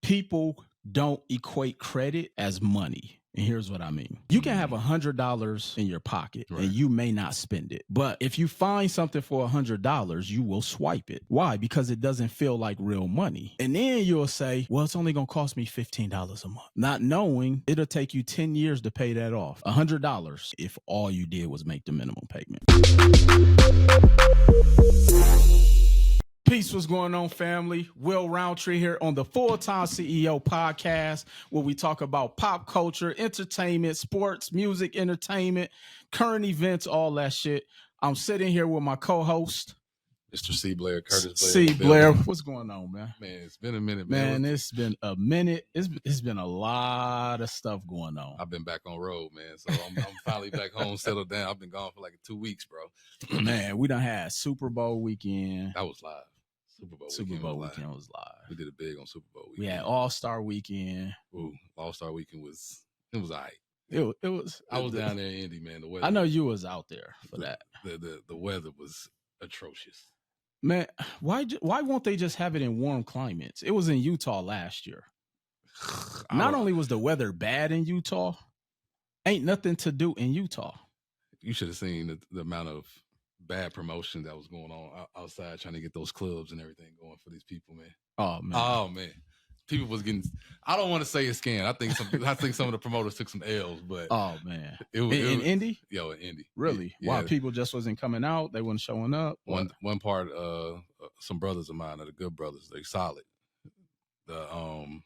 people don't equate credit as money. And here's what I mean. You can have $100 in your pocket and you may not spend it. But if you find something for $100, you will swipe it. Why? Because it doesn't feel like real money. And then you'll say, well, it's only going to cost me $15 a month. Not knowing it'll take you 10 years to pay that off. $100 if all you did was make the minimum payment. Peace, what's going on, family? Will Roundtree here on the Full-Time CEO podcast, where we talk about pop culture, entertainment, sports, music, entertainment, current events, all that shit. I'm sitting here with my co-host, Mr. C. Blair, Curtis Blair. C. Blair, what's going on, man? Man, it's been a minute, man. Man, it's been a minute. It's been a lot of stuff going on. I've been back on road, man. So I'm finally back home, settled down. I've been gone for like 2 weeks, bro. Man, we done had Super Bowl weekend. That was live. Super Bowl weekend was live. We did it big on Super Bowl weekend. We had All-Star weekend. Ooh, All-Star weekend was all right. It was. I was down there in Indy, man. The weather. I know you was out there for that. The weather was atrocious. Man, why won't they just have it in warm climates? It was in Utah last year. Not only was the weather bad in Utah, ain't nothing to do in Utah. You should have seen the amount of bad promotion that was going on outside, trying to get those clubs and everything going for these people, man. Oh man. People was getting. I don't want to say a scam. I think some of the promoters took some L's, but oh man, it was in Indy. Yo, in Indy, really? Yeah. Why people just wasn't coming out? They wasn't showing up. One part, some brothers of mine, are the good brothers. They solid. The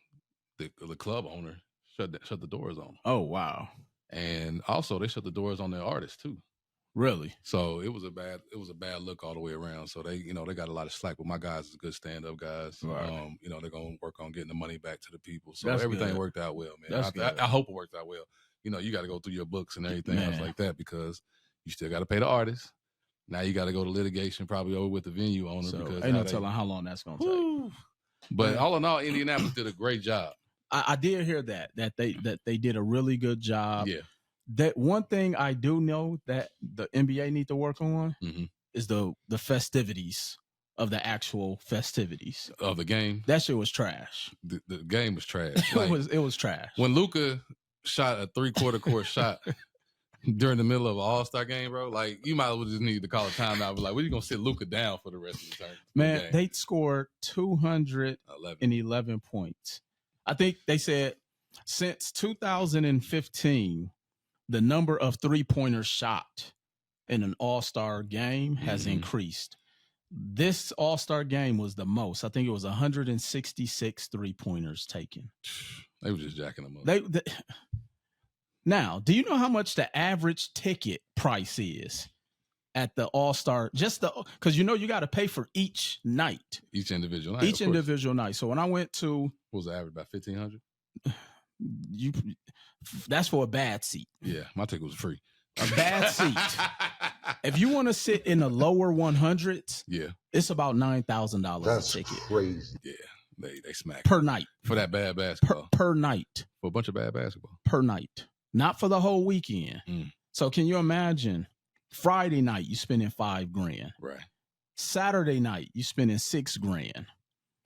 club owner shut the doors on them. Oh wow! And also they shut the doors on their artists too. Really? So it was a bad look all the way around. So they got a lot of slack. But my guys is good stand-up guys. Right. They're gonna work on getting the money back to the people. So that's everything good. Worked out well, man. I hope it worked out well. You got to go through your books and everything else like that, because you still got to pay the artists. Now you got to go to litigation, probably over with the venue owner. So because ain't no telling how long that's gonna take. But all in all, Indianapolis did a great job. I did hear that they did a really good job. Yeah. That one thing I do know that the NBA need to work on is the festivities of the actual festivities of the game. That shit was trash. The game was trash. It was trash. When Luka shot a 3/4 court shot during the middle of an All-Star game, bro, like you might as well just need to call a timeout. But like, we're gonna sit Luka down for the rest of the time. Man, they scored 211 points. I think they said since 2015. The number of three-pointers shot in an All-Star game has increased. This All-Star game was the most. I think it was 166 three-pointers taken. They were just jacking them up. Now, do you know how much the average ticket price is at the All-Star? Because you got to pay for each night. Each individual night. So when I went to... What was the average, about 1,500? That's for a bad seat. Yeah, my ticket was free. A bad seat. If you want to sit in the lower 100s, it's about $9,000 a ticket. That's crazy. Yeah, they smack per night for that bad basketball. Per night for a bunch of bad basketball per night, not for the whole weekend. So can you imagine? Friday night you spending $5,000, right? Saturday night you spending $6,000.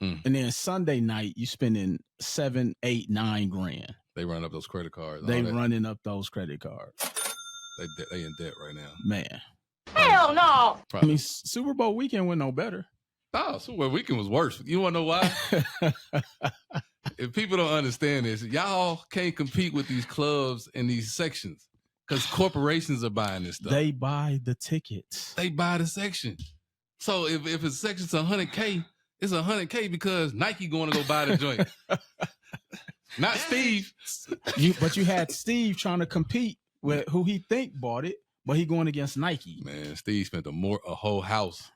And then Sunday night you spending $7,000, $8,000, $9,000. They run up those credit cards. They running up those credit cards. They in debt right now, man. Hell no. Probably. I mean, Super Bowl weekend went no better. Oh, Super Bowl weekend was worse. You want to know why? If people don't understand this, y'all can't compete with these clubs in these sections because corporations are buying this stuff. They buy the tickets. They buy the section. So if a section's $100K. It's $100K because Nike going to go buy the joint. Not Steve. But you had Steve trying to compete with who he think bought it, but he going against Nike. Man, Steve spent a whole house.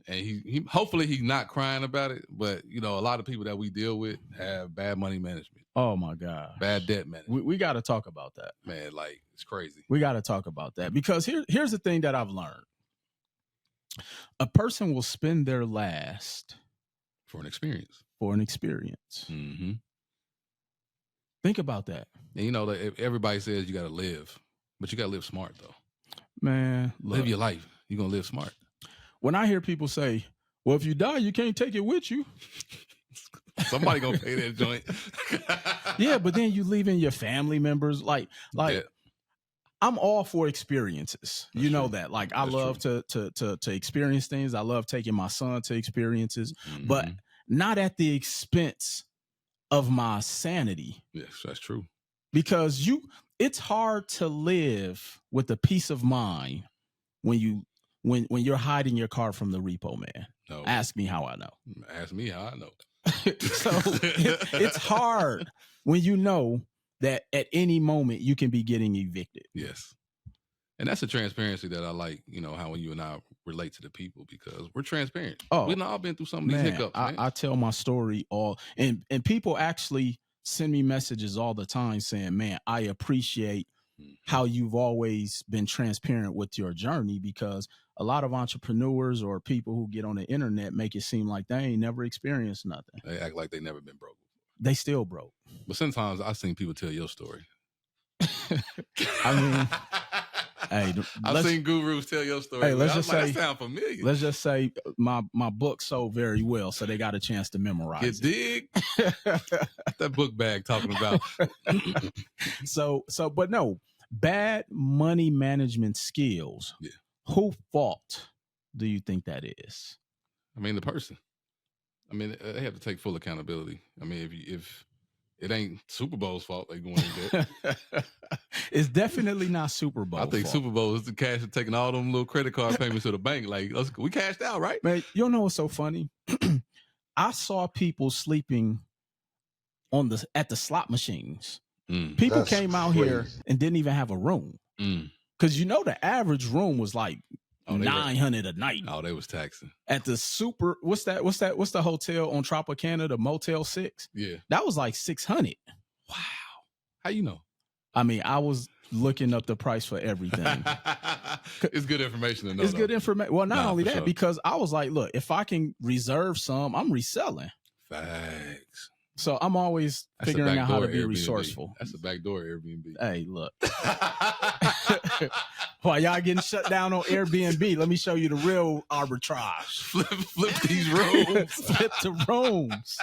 And he hopefully he's not crying about it. But, a lot of people that we deal with have bad money management. Oh, my God. Bad debt management. We got to talk about that. Man, it's crazy. We got to talk about that because here's the thing that I've learned. A person will spend their last... For an experience. Mm-hmm. Think about that. And everybody says you got to live, but you got to live smart, though. Man, live your life. You're going to live smart. When I hear people say, well, if you die, you can't take it with you. Somebody gonna pay that joint. Yeah, but then you leaving your family members. Like Yeah. I'm all for experiences. That's you know true. that. Like I love to experience things. I love taking my son to experiences, but not at the expense of my sanity. Yes, that's true. Because it's hard to live with a peace of mind when you're hiding your car from the repo man. No. Ask me how I know. Ask me how I know. So it's hard when you know that at any moment you can be getting evicted. Yes. And that's the transparency that I like, how you and I relate to the people, because we're transparent. Oh, we've all been through some of these hiccups. I tell my story and people actually send me messages all the time saying, man, I appreciate how you've always been transparent with your journey, because a lot of entrepreneurs or people who get on the internet make it seem like they ain't never experienced nothing. They act like they never been broke. They still broke. But sometimes I've seen people tell your story. I mean, hey, I've seen gurus tell your story. Hey, let's just say that sound familiar. Let's just say my book sold very well, so they got a chance to memorize. You dig? That book bag talking about. But no, bad money management skills. Yeah. Who fault do you think that is? I mean, the person. I mean, they have to take full accountability. I mean, if it ain't Super Bowl's fault, they going in debt. It's definitely not Super Bowl. I think fault. Super Bowl is the cash and taking all them little credit card payments to the bank. Like, we cashed out, right? Man, you know what's so funny? I saw people sleeping at the slot machines. People That's came out crazy. here and didn't even have a room. Because the average room was like $900 a night. Oh, they was taxing. At the what's the hotel on Tropicana, the Motel 6? Yeah. That was like $600. Wow. How you know? I mean, I was looking up the price for everything. It's good information to know. It's good information. Well, not only that, sure. because I was like, look, if I can reserve some, I'm reselling. Facts. So I'm always figuring out how to be Airbnb. resourceful. That's a backdoor Airbnb. Hey, look. While y'all getting shut down on Airbnb, let me show you the real arbitrage. Flip these rooms. Flip the rooms.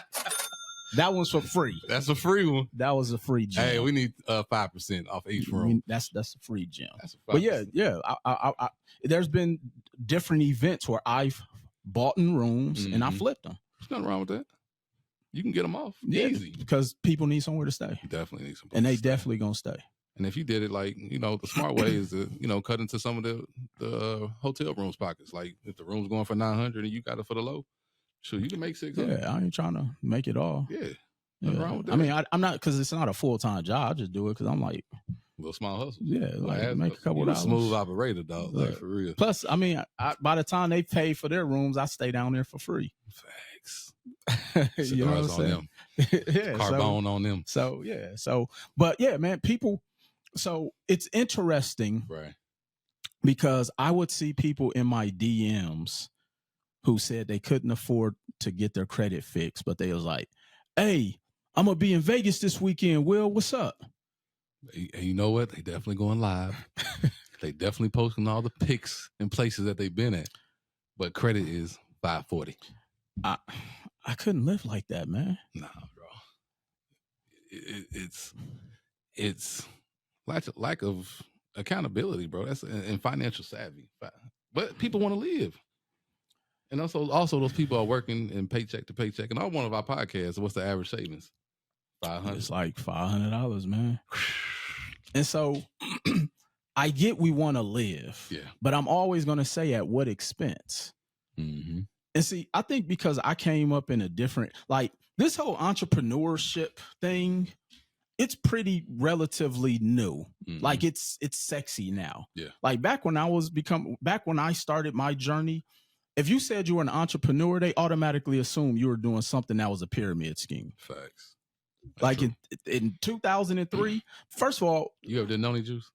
That one's for free. That's a free one. That was a free gem. Hey, we need 5% off each room. That's a free gem. That's a 5%. But yeah. I there's been different events where I've bought in rooms and I flipped them. There's nothing wrong with that. You can get them off easy, because people need somewhere to stay. You definitely need some, and they definitely gonna stay. And if you did it like, the smart way is to, cut into some of the hotel rooms pockets. Like if the room's going for $900 and you got it for the low, sure, you can make $600. Yeah, I ain't trying to make it all. Yeah, nothing wrong with that. I mean, I'm not, because it's not a full-time job. I just do it because I'm like, a little small hustle. Yeah, like make a couple dollars. Smooth operator, dog. Like for real. Plus, I mean, by the time they pay for their rooms, I stay down there for free. Facts. You know what I'm saying? Them. Yeah, Carbone on them. So yeah, but yeah, man, people. So it's interesting, right? Because I would see people in my DMs who said they couldn't afford to get their credit fixed, but they was like, "Hey, I'm gonna be in Vegas this weekend. Will, what's up?" And you know what? They definitely going live. They definitely posting all the pics and places that they've been at. But credit is 540. I couldn't live like that, man. Nah, bro. It's lack of accountability, bro. That's and financial savvy. But people want to live. And also those people are working in paycheck to paycheck. And on one of our podcasts, what's the average savings? $500. It's like $500, man. And so I get we want to live. Yeah. But I'm always going to say at what expense. Mm-hmm. And see, I think because I came up in a different, like this whole entrepreneurship thing, it's pretty relatively new. Mm-hmm. Like it's sexy now. Yeah. Like back when I started my journey, if you said you were an entrepreneur, they automatically assume you were doing something that was a pyramid scheme. Facts. That's like true. in 2003, first of all, you ever did noni juice?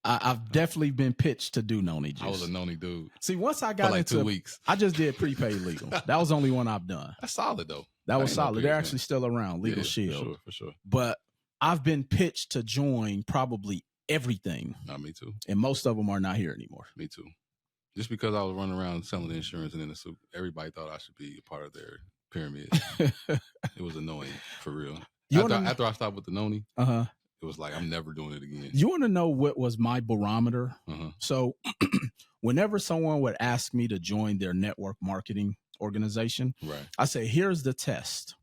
I've definitely been pitched to do noni juice. I was a noni dude. See, once I got into 2 weeks, I just did prepaid legal. That was the only one I've done. That's solid though. That was solid. They're actually still around, Legal Shield. For sure. But I've been pitched to join probably everything. Me too. And most of them are not here anymore. Me too. Just because I was running around selling insurance and in the suit, everybody thought I should be a part of their Pyramid. It was annoying for real. After I stopped with the noni, it was like, I'm never doing it again. You want to know what was my barometer? So whenever someone would ask me to join their network marketing organization, I say, here's the test.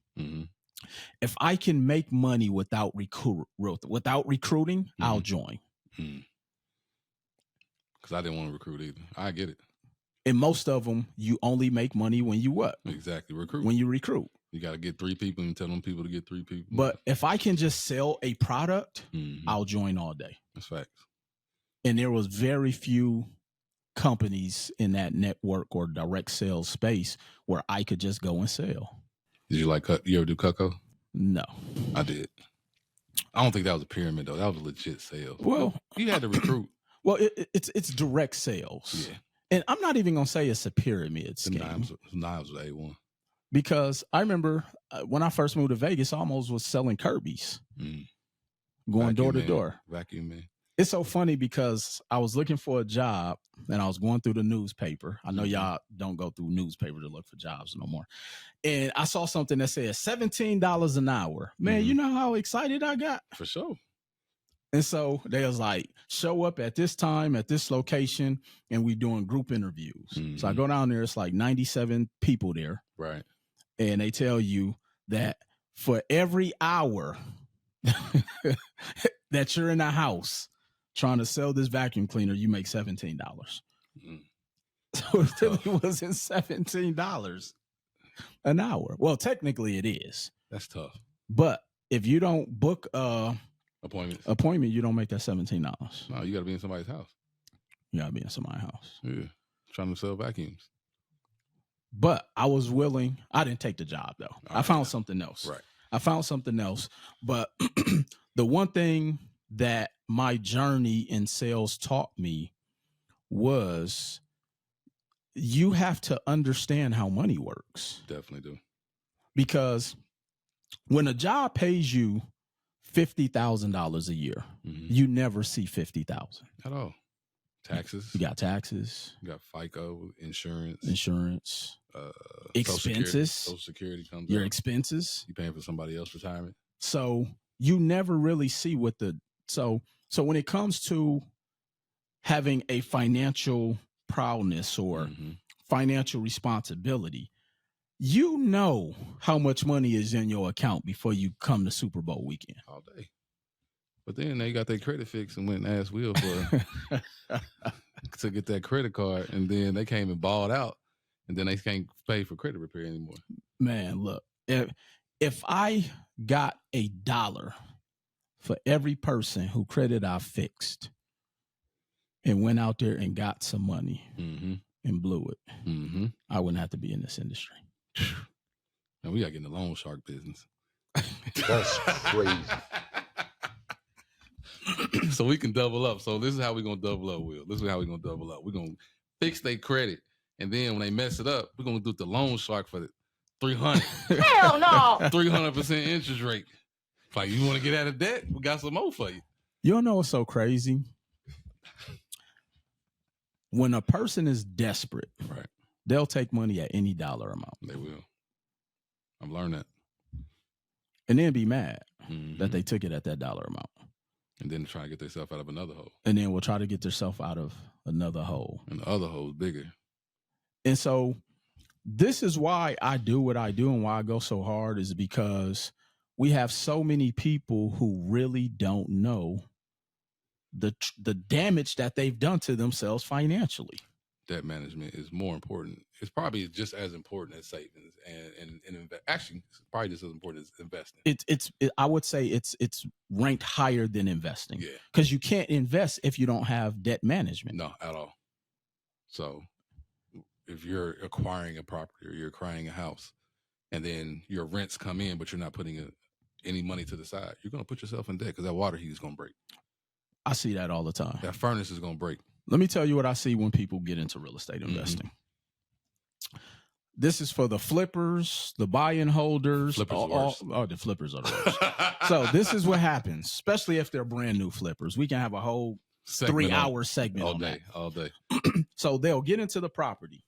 If I can make money without recruiting, I'll join. Because I didn't want to recruit either. I get it. And most of them, you only make money when you what? Exactly. Recruit. When you recruit. You got to get 3 people and tell them people to get 3 people. But if I can just sell a product, I'll join all day. That's facts. And there was very few companies in that network or direct sales space where I could just go and sell. Did you you ever do Cutco? No. I did. I don't think that was a pyramid though. That was a legit sale. Well, you had to recruit. Well, it's direct sales. Yeah. And I'm not even going to say it's a pyramid scheme. Knives was A1. Because I remember when I first moved to Vegas, I almost was selling Kirby's. Going door to door. Vacuum man. It's so funny because I was looking for a job and I was going through the newspaper. I know y'all don't go through newspaper to look for jobs no more. And I saw something that said $17 an hour. Man, you know how excited I got? For sure. And so they was like, show up at this time, at this location, and we doing group interviews. So I go down there, it's like 97 people there. Right. And they tell you that for every hour that you're in a house trying to sell this vacuum cleaner, you make $17. So it really wasn't $17 an hour. Well, technically it is. That's tough. But if you don't book appointment, you don't make that $17. No, you got to be in somebody's house. You got to be in somebody's house. Yeah. Trying to sell vacuums. But I was willing. I didn't take the job though. I found something else. Right. I found something else. But the one thing that my journey in sales taught me was you have to understand how money works. Definitely do. Because when a job pays you $50,000 a year, you never see $50,000 at all. Taxes. You got taxes. You got FICO, insurance, expenses. Social Security comes. Your out. Expenses. You paying for somebody else's retirement. So you never really see what so when it comes to having a financial proudness or financial responsibility, you know how much money is in your account before you come to Super Bowl weekend. All day. But then they got their credit fixed and went and asked Will for to get that credit card, and then they came and balled out, and then they can't pay for credit repair anymore. Man, look, if I got $1 for every person who credit I fixed and went out there and got some money and blew it, I wouldn't have to be in this industry. And we got to get in the loan shark business. That's crazy. So we can double up. So this is how we're going to double up, Will. This is how we're going to double up. We're going to fix their credit. And then when they mess it up, we're going to do the loan shark for the 300. Hell no. 300% interest rate. Like, you want to get out of debt? We got some more for you. You don't know what's so crazy? When a person is desperate, right, they'll take money at any dollar amount. They will. I've learned that. And then be mad that they took it at that dollar amount. And then try to get themselves out of another hole. And then we'll try to get themselves out of another hole. And the other hole is bigger. And so this is why I do what I do and why I go so hard is because we have so many people who really don't know the damage that they've done to themselves financially. Debt management is more important. It's probably just as important as savings and actually it's probably just as important as investing. I would say it's ranked higher than investing. Yeah. Because you can't invest if you don't have debt management. No, at all. So if you're acquiring a property or you're acquiring a house and then your rents come in, but you're not putting any money to the side, you're going to put yourself in debt because that water heat is going to break. I see that all the time. That furnace is going to break. Let me tell you what I see when people get into real estate investing. This is for the flippers, the buy-in holders. Flippers are worse. The flippers are the worst. So this is what happens, especially if they're brand new flippers. We can have a whole 3-hour segment all day. So they'll get into the property.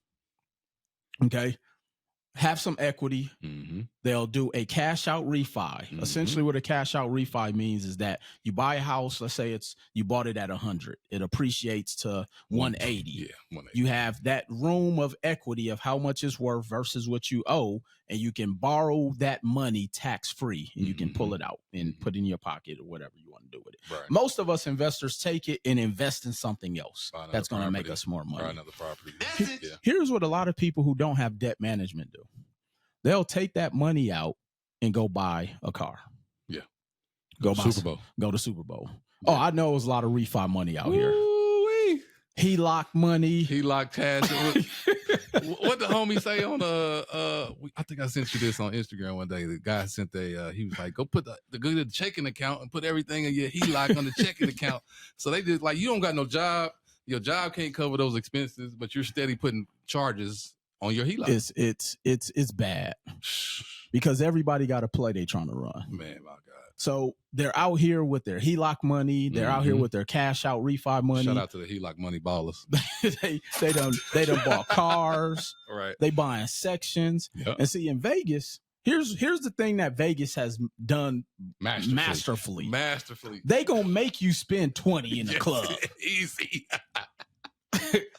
Okay. have some equity. They'll do a cash out refi. Essentially what a cash out refi means is that you buy a house. Let's say you bought it at 100. It appreciates to 180. Yeah, 180. You have that room of equity of how much it's worth versus what you owe. And you can borrow that money tax free and you can pull it out and put it in your pocket or whatever you want to do with it. Right. Most of us investors take it and invest in something else that's going to make us more money. Buy another property. Here's what a lot of people who don't have debt management do. They'll take that money out and go buy a car. Yeah. Go buy Super Bowl. Go to Super Bowl. Yeah. Oh, I know there's a lot of refi money out here. Ooh-wee. HELOC money. HELOC cash. What the homie say on I think I sent you this on Instagram one day. The guy sent he was like, go put the checking account and put everything in your HELOC on the checking account. So they just like, you don't got no job. Your job can't cover those expenses, but you're steady putting charges on your HELOC. It's bad because everybody got a play they trying to run. Man, my God. So they're out here with their HELOC money. They're out here with their cash out refi money. Shout out to the HELOC money ballers. they done bought cars. Right. They buying sections. Yep. And see, in Vegas, here's the thing that Vegas has done masterfully. They gonna make you spend 20 in the club. Easy.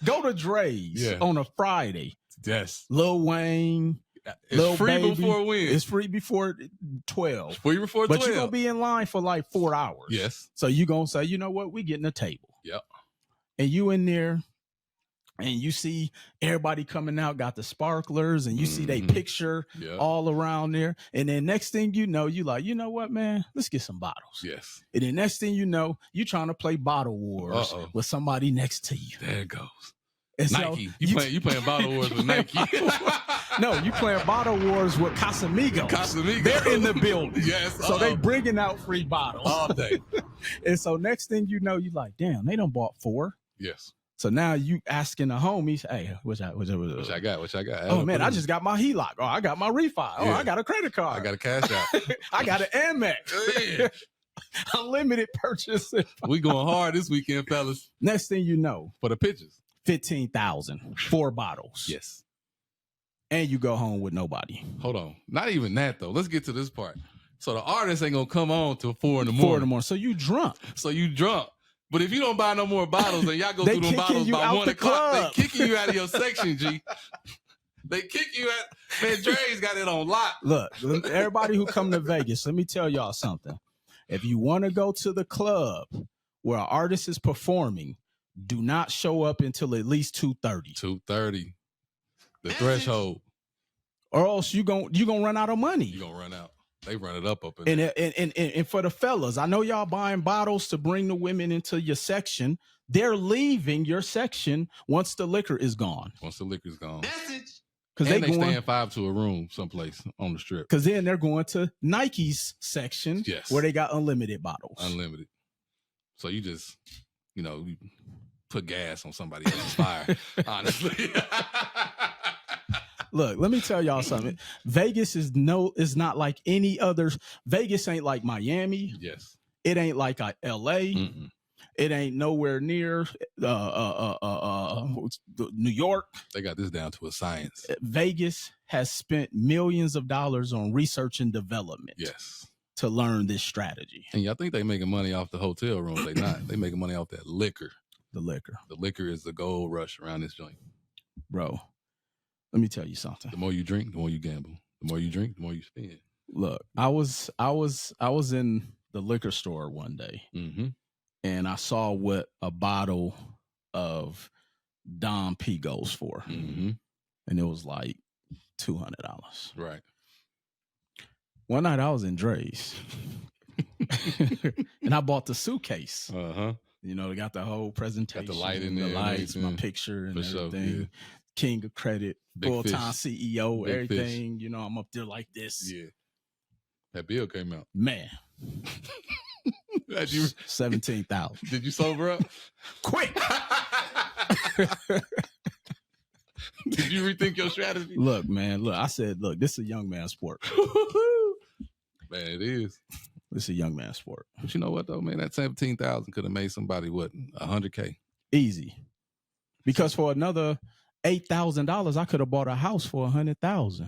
Go to Dre's on a Friday. Yes. Lil Wayne. It's free Baby. Before when? It's free before 12. It's free before 12. But you're going to be in line for like 4 hours. Yes. So you're going to say, you know what? We getting a table. Yep. And you in there and you see everybody coming out, got the sparklers, and you see they picture all around there. And then next thing you know, you like, you know what, man? Let's get some bottles. Yes. And then next thing you know, you trying to play bottle wars with somebody next to you. There it goes. And Nike. So you playing bottle wars with Nike. No, you playing bottle wars with Casamigos. They're in the building. Yes. So they bringing out free bottles all day. And so next thing you know, you like, damn, they done bought 4. Yes. So now you asking the homies, hey, what I got? Oh man, I just got my HELOC. Oh, I got my refi. Oh, I got a credit card. I got a cash out. I got an Amex. Unlimited purchase. We going hard this weekend, fellas. Next thing you know, for the pictures. 15,000, 4 bottles. Yes. And you go home with nobody. Hold on. Not even that, though. Let's get to this part. So the artist ain't going to come on till 4 in the morning. 4 in the morning. So you drunk. But if you don't buy no more bottles, then y'all go through them bottles by 1 o'clock. They kicking you out of your section, G. They kick you out. Man, Dre's got it on lock. Look, everybody who come to Vegas, let me tell y'all something. If you want to go to the club where an artist is performing, do not show up until at least 2:30. 2:30. The threshold. Or else you gonna run out of money. You gonna run out. They run it up in there. And for the fellas, I know y'all buying bottles to bring the women into your section. They're leaving your section once the liquor is gone. Once the liquor's gone. Because they stand 5 to a room someplace on the strip. Because then they're going to Nike's section where they got unlimited bottles. Unlimited. So you just, you put gas on somebody else's fire, honestly. Look, let me tell y'all something. Vegas is not like any other. Vegas ain't like Miami. Yes. It ain't like LA. Mm-mm. It ain't nowhere near New York. They got this down to a science. Vegas has spent millions of dollars on research and development. Yes. To learn this strategy. And y'all think they making money off the hotel rooms. They not. They making money off that liquor. The liquor. The liquor is the gold rush around this joint. Bro, let me tell you something. The more you drink, the more you gamble. The more you drink, the more you spend. Look, I was in the liquor store one day, and I saw what a bottle of Dom P goes for, and it was like $200. Right. One night I was in Dre's, and I bought the suitcase. They got the whole presentation. Got the light in there. The lights, my picture and everything. Sure, yeah. King of credit, full-time CEO, big everything. Fish. I'm up there like this. Yeah. That bill came out. Man. 17,000. Did you sober up? Quick. Did you rethink your strategy? Look, man. I said, this is a young man's sport. Man, it is. It's a young man's sport. But you know what, though, man? That 17,000 could have made somebody, $100K? Easy. Because for another $8,000, I could have bought a house for $100,000.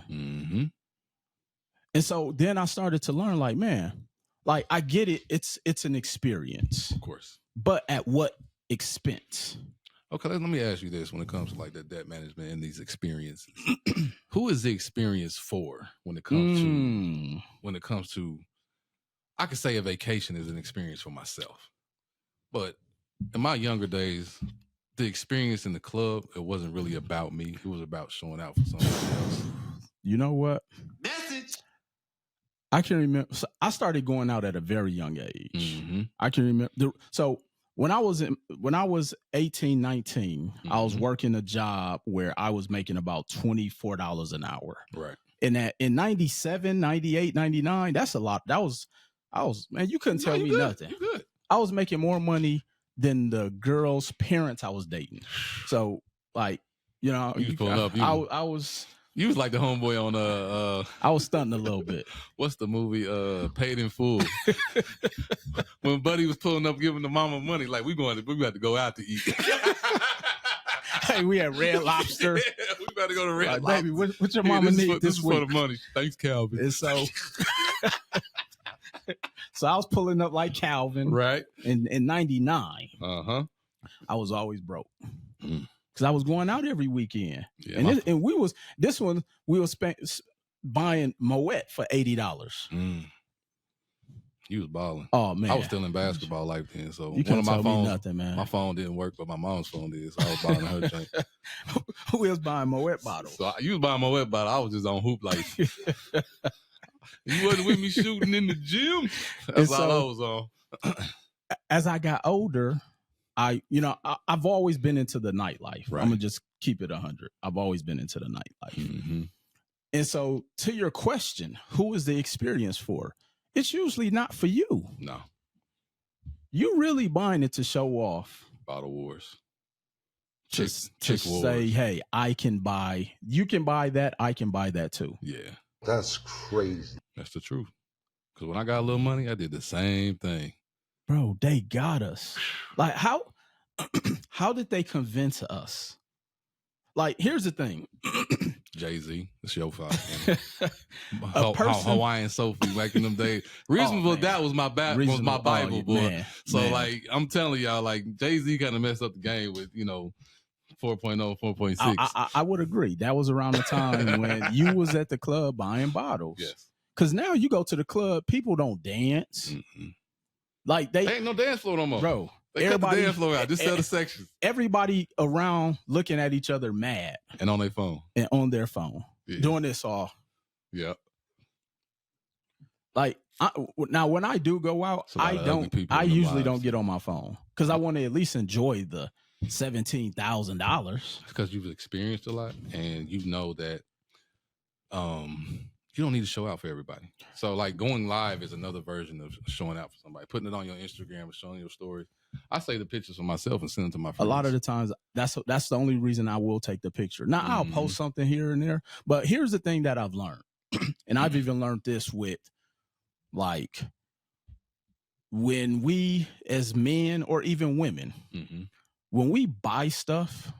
Mm-hmm. And so then I started to learn, like, man, like I get it. It's an experience, Of course. but at what expense? Okay, let me ask you this: when it comes to like the debt management and these experiences, who is the experience for? When it comes to, I could say a vacation is an experience for myself, but in my younger days, the experience in the club, it wasn't really about me. It was about showing out for somebody else. You know what? Message. I can remember. So I started going out at a very young age. Mm-hmm. I can remember. So when I was 18, 19, I was working a job where I was making about $24 an hour. Right. And in 97, 98, 99, that's a lot. I was, man, you couldn't tell me nothing. You good. I was making more money than the girl's parents I was dating. So like, you know, you pulling up. I was. You was like the homeboy on I was stunting a little bit. What's the movie? Paid in Full. When Buddy was pulling up, giving the mama money, like we got to go out to eat. Hey, we had Red Lobster. We got to go to Red Lobster. Baby, what your mama need this week? For the money. Thanks, Calvin. And so, so I was pulling up like Calvin, right? In 99, I was always broke. Because I was going out every weekend, yeah, and we was buying Moet for $80. You was balling. Oh man, I was still in basketball life then, so you one of my tell phones, me nothing, man. My phone didn't work, but my mom's phone did, so I was buying her drink. We was buying Moet bottles. So you was buying Moet bottle. I was just on hoop life. You wasn't with me shooting in the gym. That's all I was on. As I got older, I've always been into the nightlife. Right. I'm gonna just keep it 100. I've always been into the nightlife. Mm-hmm. And so to your question, who is the experience for? It's usually not for you. No. You really buying it to show off. Bottle wars. Just to say, hey, you can buy that, I can buy that too. Yeah. That's crazy. That's the truth. Because when I got a little money, I did the same thing. Bro, they got us. Like, how did they convince us? Like, here's the thing. Jay-Z, it's your fault. Hawaiian Sophie back in them days. Reasonable Doubt was my Bible, boy. Man, so, like, I'm telling y'all, like, Jay-Z kind of messed up the game with, 4.0, 4.6. I would agree. That was around the time when you was at the club buying bottles. Yes. Because now you go to the club, people don't dance. Mm-hmm. Like they ain't no dance floor no more. Bro, they everybody, cut the dance floor out. Just sell the sections. Everybody around looking at each other mad. And on their phone. Yeah. Doing this all. Yeah. Like, now when I do go out, I usually don't get on my phone. Because I want to at least enjoy the $17,000. Because you've experienced a lot and you know that you don't need to show out for everybody. So like going live is another version of showing out for somebody. Putting it on your Instagram and showing your stories. I save the pictures for myself and send them to my friends. A lot of the times, that's the only reason I will take the picture. Now, I'll post something here and there. But here's the thing that I've learned. And I've even learned this with, like, when we as men or even women, when we buy stuff,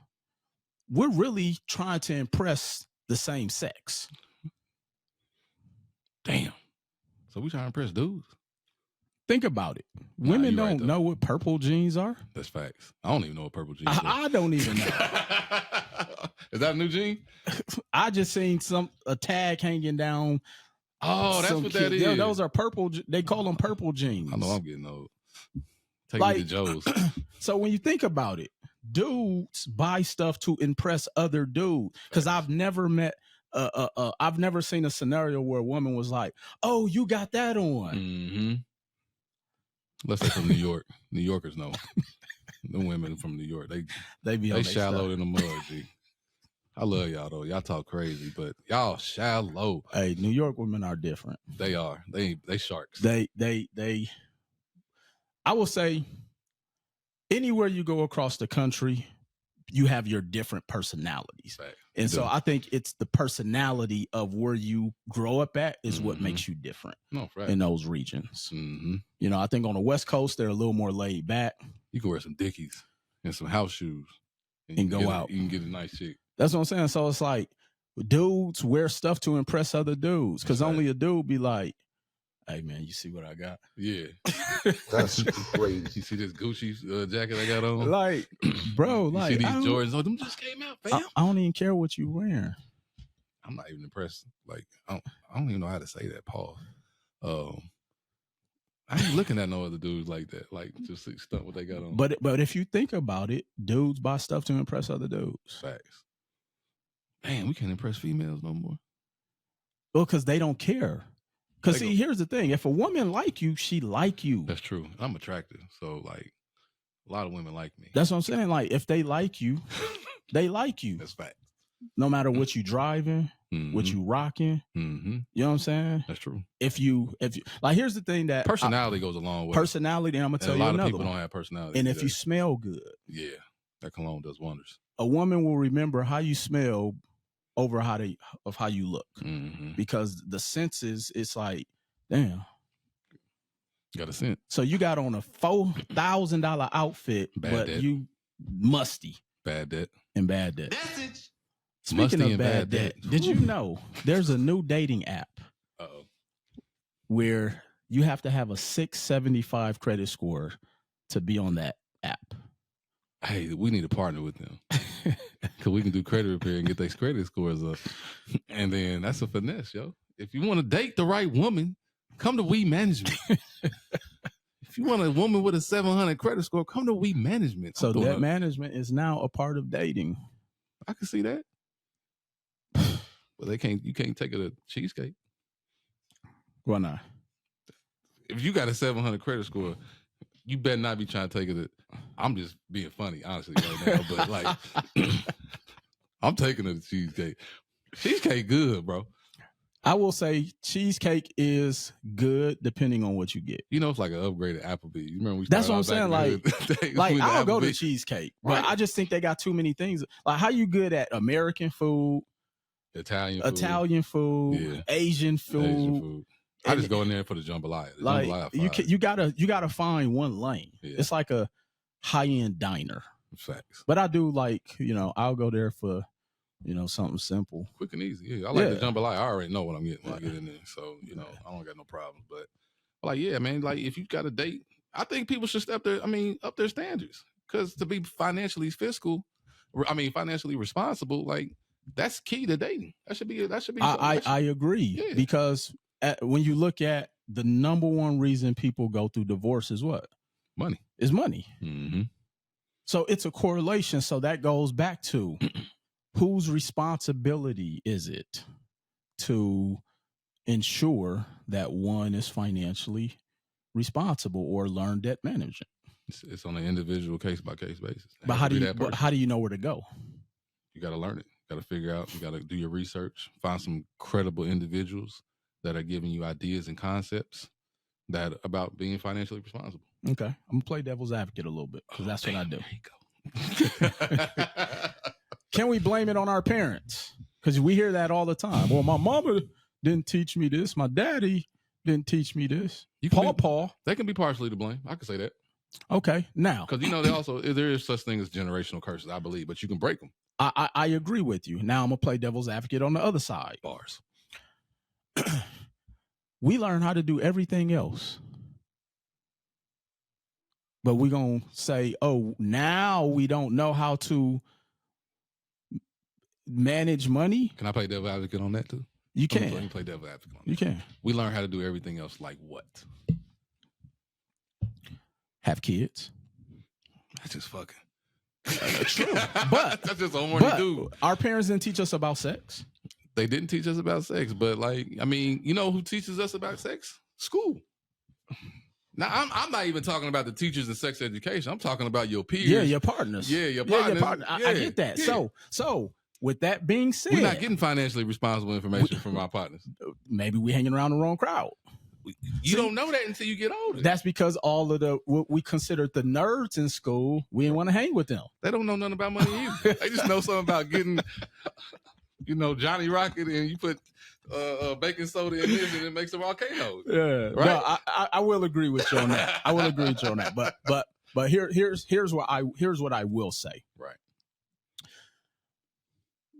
we're really trying to impress the same sex. Damn. So we trying to impress dudes? Think about it. Women don't know what purple jeans are. That's facts. I don't even know what purple jeans are. I don't even know. Is that a new jean? I just seen a tag hanging down. Oh, that's what that is. Those are purple. They call them purple jeans. I know I'm getting old. Take me to Joe's. So when you think about it, dudes buy stuff to impress other dudes. Because I've never seen a scenario where a woman was like, "Oh, you got that on." Mm-hmm. Let's say from New York. New Yorkers know. The women from New York, they shallow in the mud, G. I love y'all though. Y'all talk crazy, but y'all shallow. Hey, New York women are different. They are. They sharks. They I will say anywhere you go across the country, you have your different personalities. Right. And so I think it's the personality of where you grow up at is what makes you different in those regions. Mm-hmm. I think on the West Coast, they're a little more laid back. You can wear some Dickies and some house shoes and go out. You can get a nice chick. That's what I'm saying. So it's like dudes wear stuff to impress other dudes because only a dude be like, hey, man, you see what I got? Yeah. That's crazy. You see this Gucci jacket I got on? Like, bro, you like. see these Jordans? Oh, them just came out, fam. I don't even care what you wearing. I'm not even impressed. Like, I don't even know how to say that, Paul. I ain't looking at no other dudes like that. Like, just stuff what they got on. But if you think about it, dudes buy stuff to impress other dudes. Facts. Damn, we can't impress females no more. Well, because they don't care. Because see, here's the thing: if a woman like you, she like you. That's true. I'm attractive, so like a lot of women like me. That's what I'm saying. Like, if they like you, they like you. That's fact. No matter what you driving, what you rocking, you know what I'm saying? That's true. If you like, here's the thing that personality goes a long way. Personality, and I'm gonna tell you a lot another of people one. don't have personality. And if you smell good, yeah, that cologne does wonders. A woman will remember how you smell over how you look, because the senses. It's like, damn, got a scent. So you got on a $4,000 outfit, but you musty, bad debt, and bad debt. Message. Speaking of bad debt, did you know there's a new dating app where you have to have a 675 credit score to be on that app? Hey, we need to partner with them because we can do credit repair and get those credit scores up. And then that's a finesse, yo. If you want to date the right woman, come to We Management. If you want a woman with a 700 credit score, come to We Management. So debt management is now a part of dating. I can see that. But you can't take it a cheesecake. Why not? If you got a 700 credit score, you better not be trying to take it. I'm just being funny, honestly, right now. But like, I'm taking it to cheesecake. Cheesecake good, bro. I will say cheesecake is good depending on what you get. You know, it's like an upgraded Applebee's. You remember that's what I'm saying. Like I'll go to cheesecake, but right. I just think they got too many things. Like, how you good at American food, Italian food, yeah. Asian food. I just go in there for the jambalaya. Like you gotta find one lane. Yeah. It's like a high-end diner. Facts. But I do like, I'll go there for, something simple, quick and easy. Yeah, I like the jambalaya. I already know what I'm getting when I get in there, so I don't got no problems. But like, yeah, man, like if you got a date, I think people should up their standards, because to be financially responsible, like that's key to dating. That should be. I agree, because when you look at the number one reason people go through divorce is what? Money. Is money. Mm-hmm. So it's a correlation. So that goes back to whose responsibility is it to ensure that one is financially responsible or learn debt management? It's on an individual case by case basis. But how do you know where to go? You got to learn it. You got to figure out. You got to do your research. Find some credible individuals that are giving you ideas and concepts that about being financially responsible. Okay, I'm gonna play devil's advocate a little bit, because that's what I do. There you go. Can we blame it on our parents? Because we hear that all the time. Well, my mama didn't teach me this. My daddy didn't teach me this. Paul. They can be partially to blame. I can say that. Okay, now. Because, there is such thing as generational curses, I believe, but you can break them. I agree with you. Now I'm going to play devil's advocate on the other side. Bars. We learn how to do everything else. But we're going to say, oh, now we don't know how to manage money. Can I play devil advocate on that too? You can. Let me play devil advocate on that. You can. We learn how to do everything else, like what? Have kids. That's just fucking. True. But that's just a horny dude. Our parents didn't teach us about sex. They didn't teach us about sex, but you know who teaches us about sex? School. Now, I'm not even talking about the teachers in sex education. I'm talking about your peers. Yeah, your partners. Yeah, your partners. I get that. Yeah. So with that being said, we're not getting financially responsible information from our partners. Maybe we're hanging around the wrong crowd. You don't know that until you get older. That's because all of what we considered the nerds in school, we didn't want to hang with them. They don't know nothing about money either. They just know something about getting, Johnny Rocket, and you put baking soda in this, and it makes a volcano. Yeah, right. No, I will agree with you on that. I will agree with you on that. But here's what I will say. Right.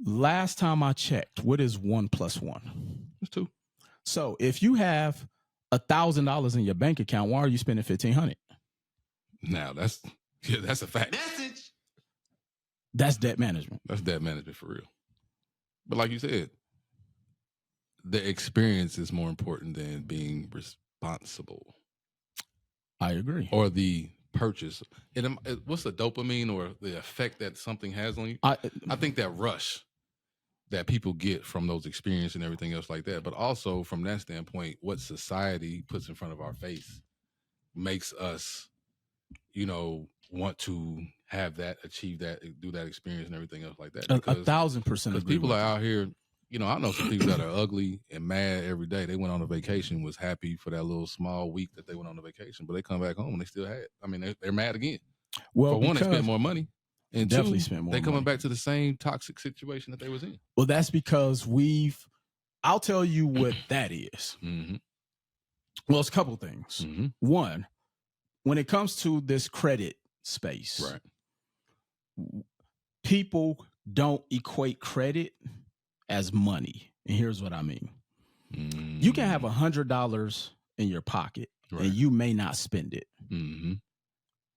Last time I checked, what is 1 + 1? It's 2. So if you have $1,000 in your bank account, why are you spending $1,500? Now that's a fact. That's debt management. That's debt management for real. But like you said, the experience is more important than being responsible. I agree. Or the purchase. What's the dopamine or the effect that something has on you? I think that rush that people get from those experiences and everything else like that. But also from that standpoint, what society puts in front of our face makes us, want to have that, achieve that, do that experience and everything else like that. Because 1,000% because people are out here, I know some people that are ugly and mad every day. They went on a vacation, was happy for that little small week that they went on a vacation, but they come back home and they still had. I mean, they're mad again. Well, for one, they spent more money. And definitely two, spent more they coming money. back to the same toxic situation that they was in. Well, that's because I'll tell you what that is. Mm-hmm. Well, it's a couple things. Mm-hmm. One, when it comes to this credit space, right, people don't equate credit as money. And here's what I mean. Mm-hmm. You can have $100 in your pocket, right, and you may not spend it. Mm-hmm.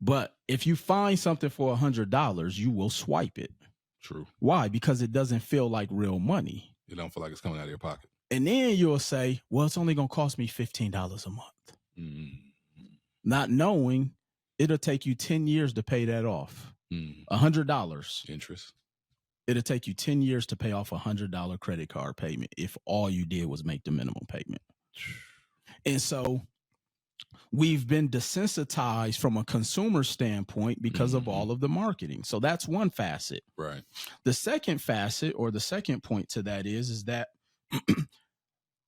But if you find something for $100, you will swipe it. True. Why? Because it doesn't feel like real money. You don't feel like it's coming out of your pocket. And then you'll say, well, it's only going to cost me $15 a month. Mm-hmm. Not knowing it'll take you 10 years to pay that off. $100. Interest. It'll take you 10 years to pay off a $100 credit card payment if all you did was make the minimum payment. And so we've been desensitized from a consumer standpoint because of all of the marketing. So that's one facet. Right. The second facet, or the second point to that is that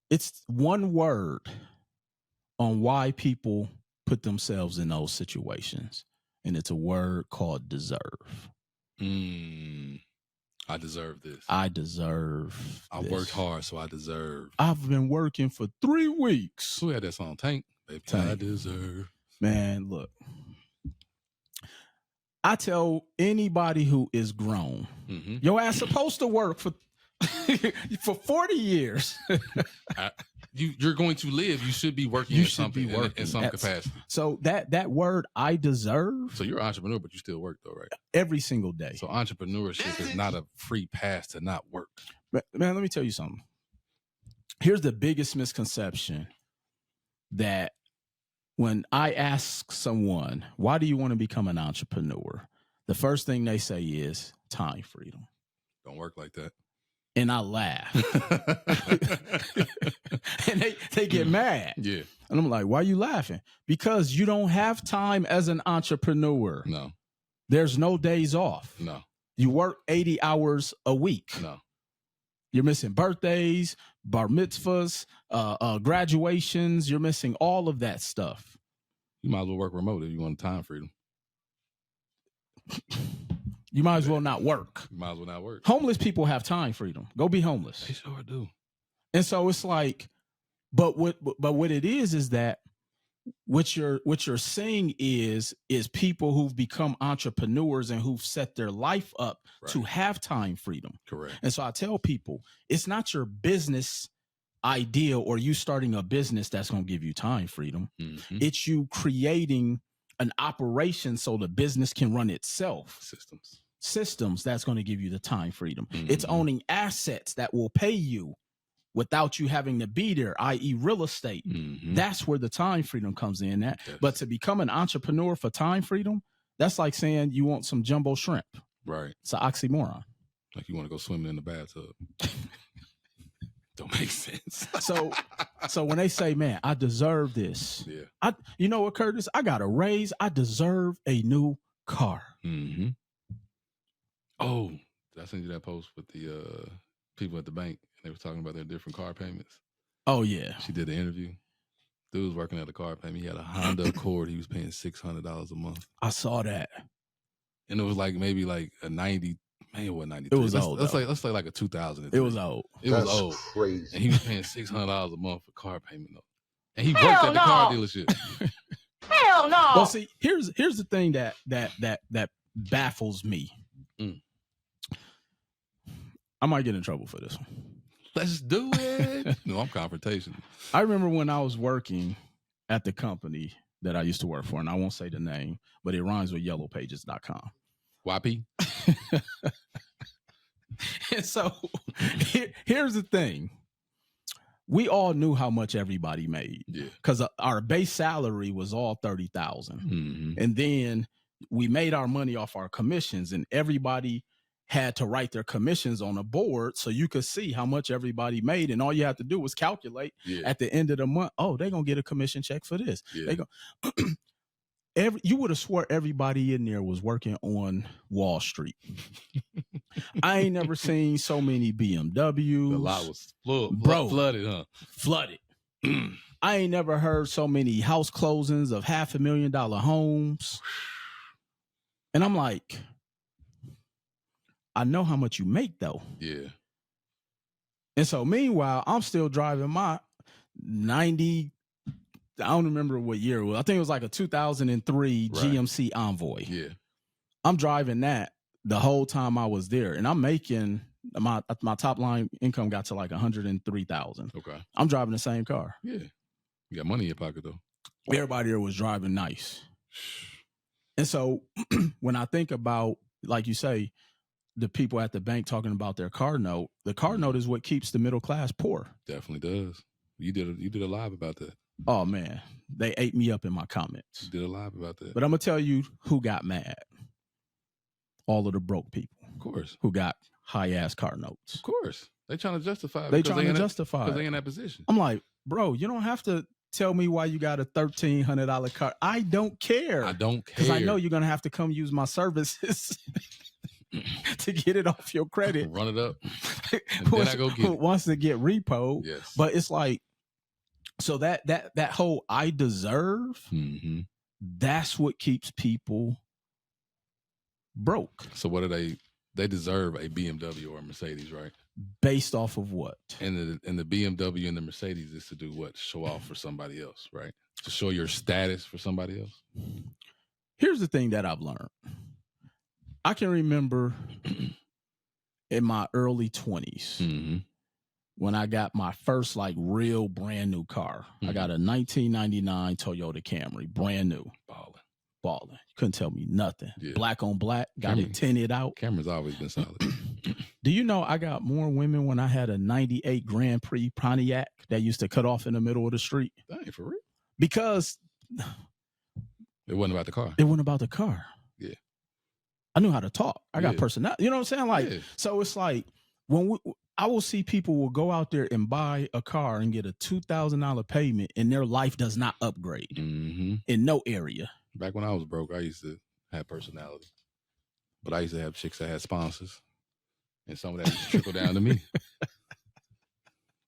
it's one word on why people put themselves in those situations. And it's a word called deserve. I deserve this. I deserve I worked hard, so I deserve. I've been working for 3 weeks. Who had that song? Tank. Baby, Tank. I deserve. Man, look. I tell anybody who is grown, your ass supposed to work for 40 years. You're going to live. You should be working in something, in some capacity. So that word, I deserve. So you're an entrepreneur, but you still work though, right? Every single day. So entrepreneurship is not a free pass to not work. But, man, let me tell you something. Here's the biggest misconception, that when I ask someone, why do you want to become an entrepreneur? The first thing they say is time freedom. Don't work like that. And I laugh. And they get mad. Yeah. And I'm like, why are you laughing? Because you don't have time as an entrepreneur. No. There's no days off. No. You work 80 hours a week. No. You're missing birthdays, bar mitzvahs, graduations. You're missing all of that stuff. You might as well work remote if you want time freedom. You might as well not work. You might as well not work. Homeless people have time freedom. Go be homeless. They sure do. And so it's like, but what it is that what you're saying is people who've become entrepreneurs and who've set their life up to have time freedom. Correct. And so I tell people, it's not your business idea or you starting a business that's going to give you time freedom. Mm-hmm. It's you creating an operation so the business can run itself. Systems that's going to give you the time freedom. Mm-hmm. It's owning assets that will pay you without you having to be there, i.e. real estate. Mm-hmm. That's where the time freedom comes in at. Yes. But to become an entrepreneur for time freedom, that's like saying you want some jumbo shrimp. Right. It's an oxymoron. Like you want to go swimming in the bathtub. Don't make sense. So when they say, man, I deserve this. Yeah. You know what, Curtis? I got a raise. I deserve a new car. Mm-hmm. Oh, did I send you that post with the people at the bank? They were talking about their different car payments. Oh, yeah. She did the interview. Dude was working at a car payment. He had a Honda Accord. He was paying $600 a month. I saw that. And it was like maybe like a 90. Man, it wasn't 93. It was old. Let's say like a 2000. It was old. That's was old. Crazy. And he was paying $600 a month for car payment though. And he worked at the car dealership. Hell no. Well, see, here's the thing that baffles me. I might get in trouble for this one. Let's do it. No, I'm confrontational. I remember when I was working at the company that I used to work for, and I won't say the name, but it rhymes with yellowpages.com. YP? And so here's the thing. We all knew how much everybody made. Yeah. Because our base salary was all $30,000. Mm-hmm. And then we made our money off our commissions, and everybody had to write their commissions on a board so you could see how much everybody made. And all you have to do was calculate at the end of the month. Oh, they're going to get a commission check for this. Yeah. You would have swore everybody in there was working on Wall Street. I ain't never seen so many BMWs. The lot was flooded, huh? Flooded. I ain't never heard so many house closings of $500,000 homes. And I'm like, I know how much you make, though. Yeah. And so meanwhile, I'm still driving my 90, I don't remember what year it was. I think it was like a 2003 GMC Envoy. Yeah. I'm driving that the whole time I was there, and I'm making my top line income got to like 103,000. Okay. I'm driving the same car. Yeah. You got money in your pocket, though. Everybody there was driving nice. And so when I think about, like you say, the people at the bank talking about their car note, the car note is what keeps the middle class poor. Definitely does. You did a live about that. Oh, man. They ate me up in my comments. You did a live about that. But I'm going to tell you who got mad. All of the broke people. Of course. Who got high-ass car notes. Of course. They trying to justify it. They trying to justify it. Because they in that position. I'm like, bro, you don't have to tell me why you got a $1,300 car. I don't care. I don't care. Because I know you're going to have to come use my services to get it off your credit. Run it up. And then I go get it. Wants to get repo. Yes. But it's like, so that whole I deserve, that's what keeps people broke. So what do they deserve a BMW or a Mercedes, right? Based off of what? And the BMW and the Mercedes is to do what? Show off for somebody else, right? To show your status for somebody else. Here's the thing that I've learned. I can remember in my early 20s when I got my first like real brand new car. I got a 1999 Toyota Camry, brand new. Balling. Couldn't tell me nothing. Yeah. Black on black, got it tinted out. Camry's always been solid. Do you know I got more women when I had a 98 Grand Prix Pontiac that used to cut off in the middle of the street? That ain't for real. Because it wasn't about the car. It wasn't about the car. Yeah. I knew how to talk. I got personality. You know what I'm saying? Like, so it's like when I will see people will go out there and buy a car and get a $2,000 payment and their life does not upgrade in no area. Back when I was broke, I used to have personality. But I used to have chicks that had sponsors. And some of that used to trickle down to me.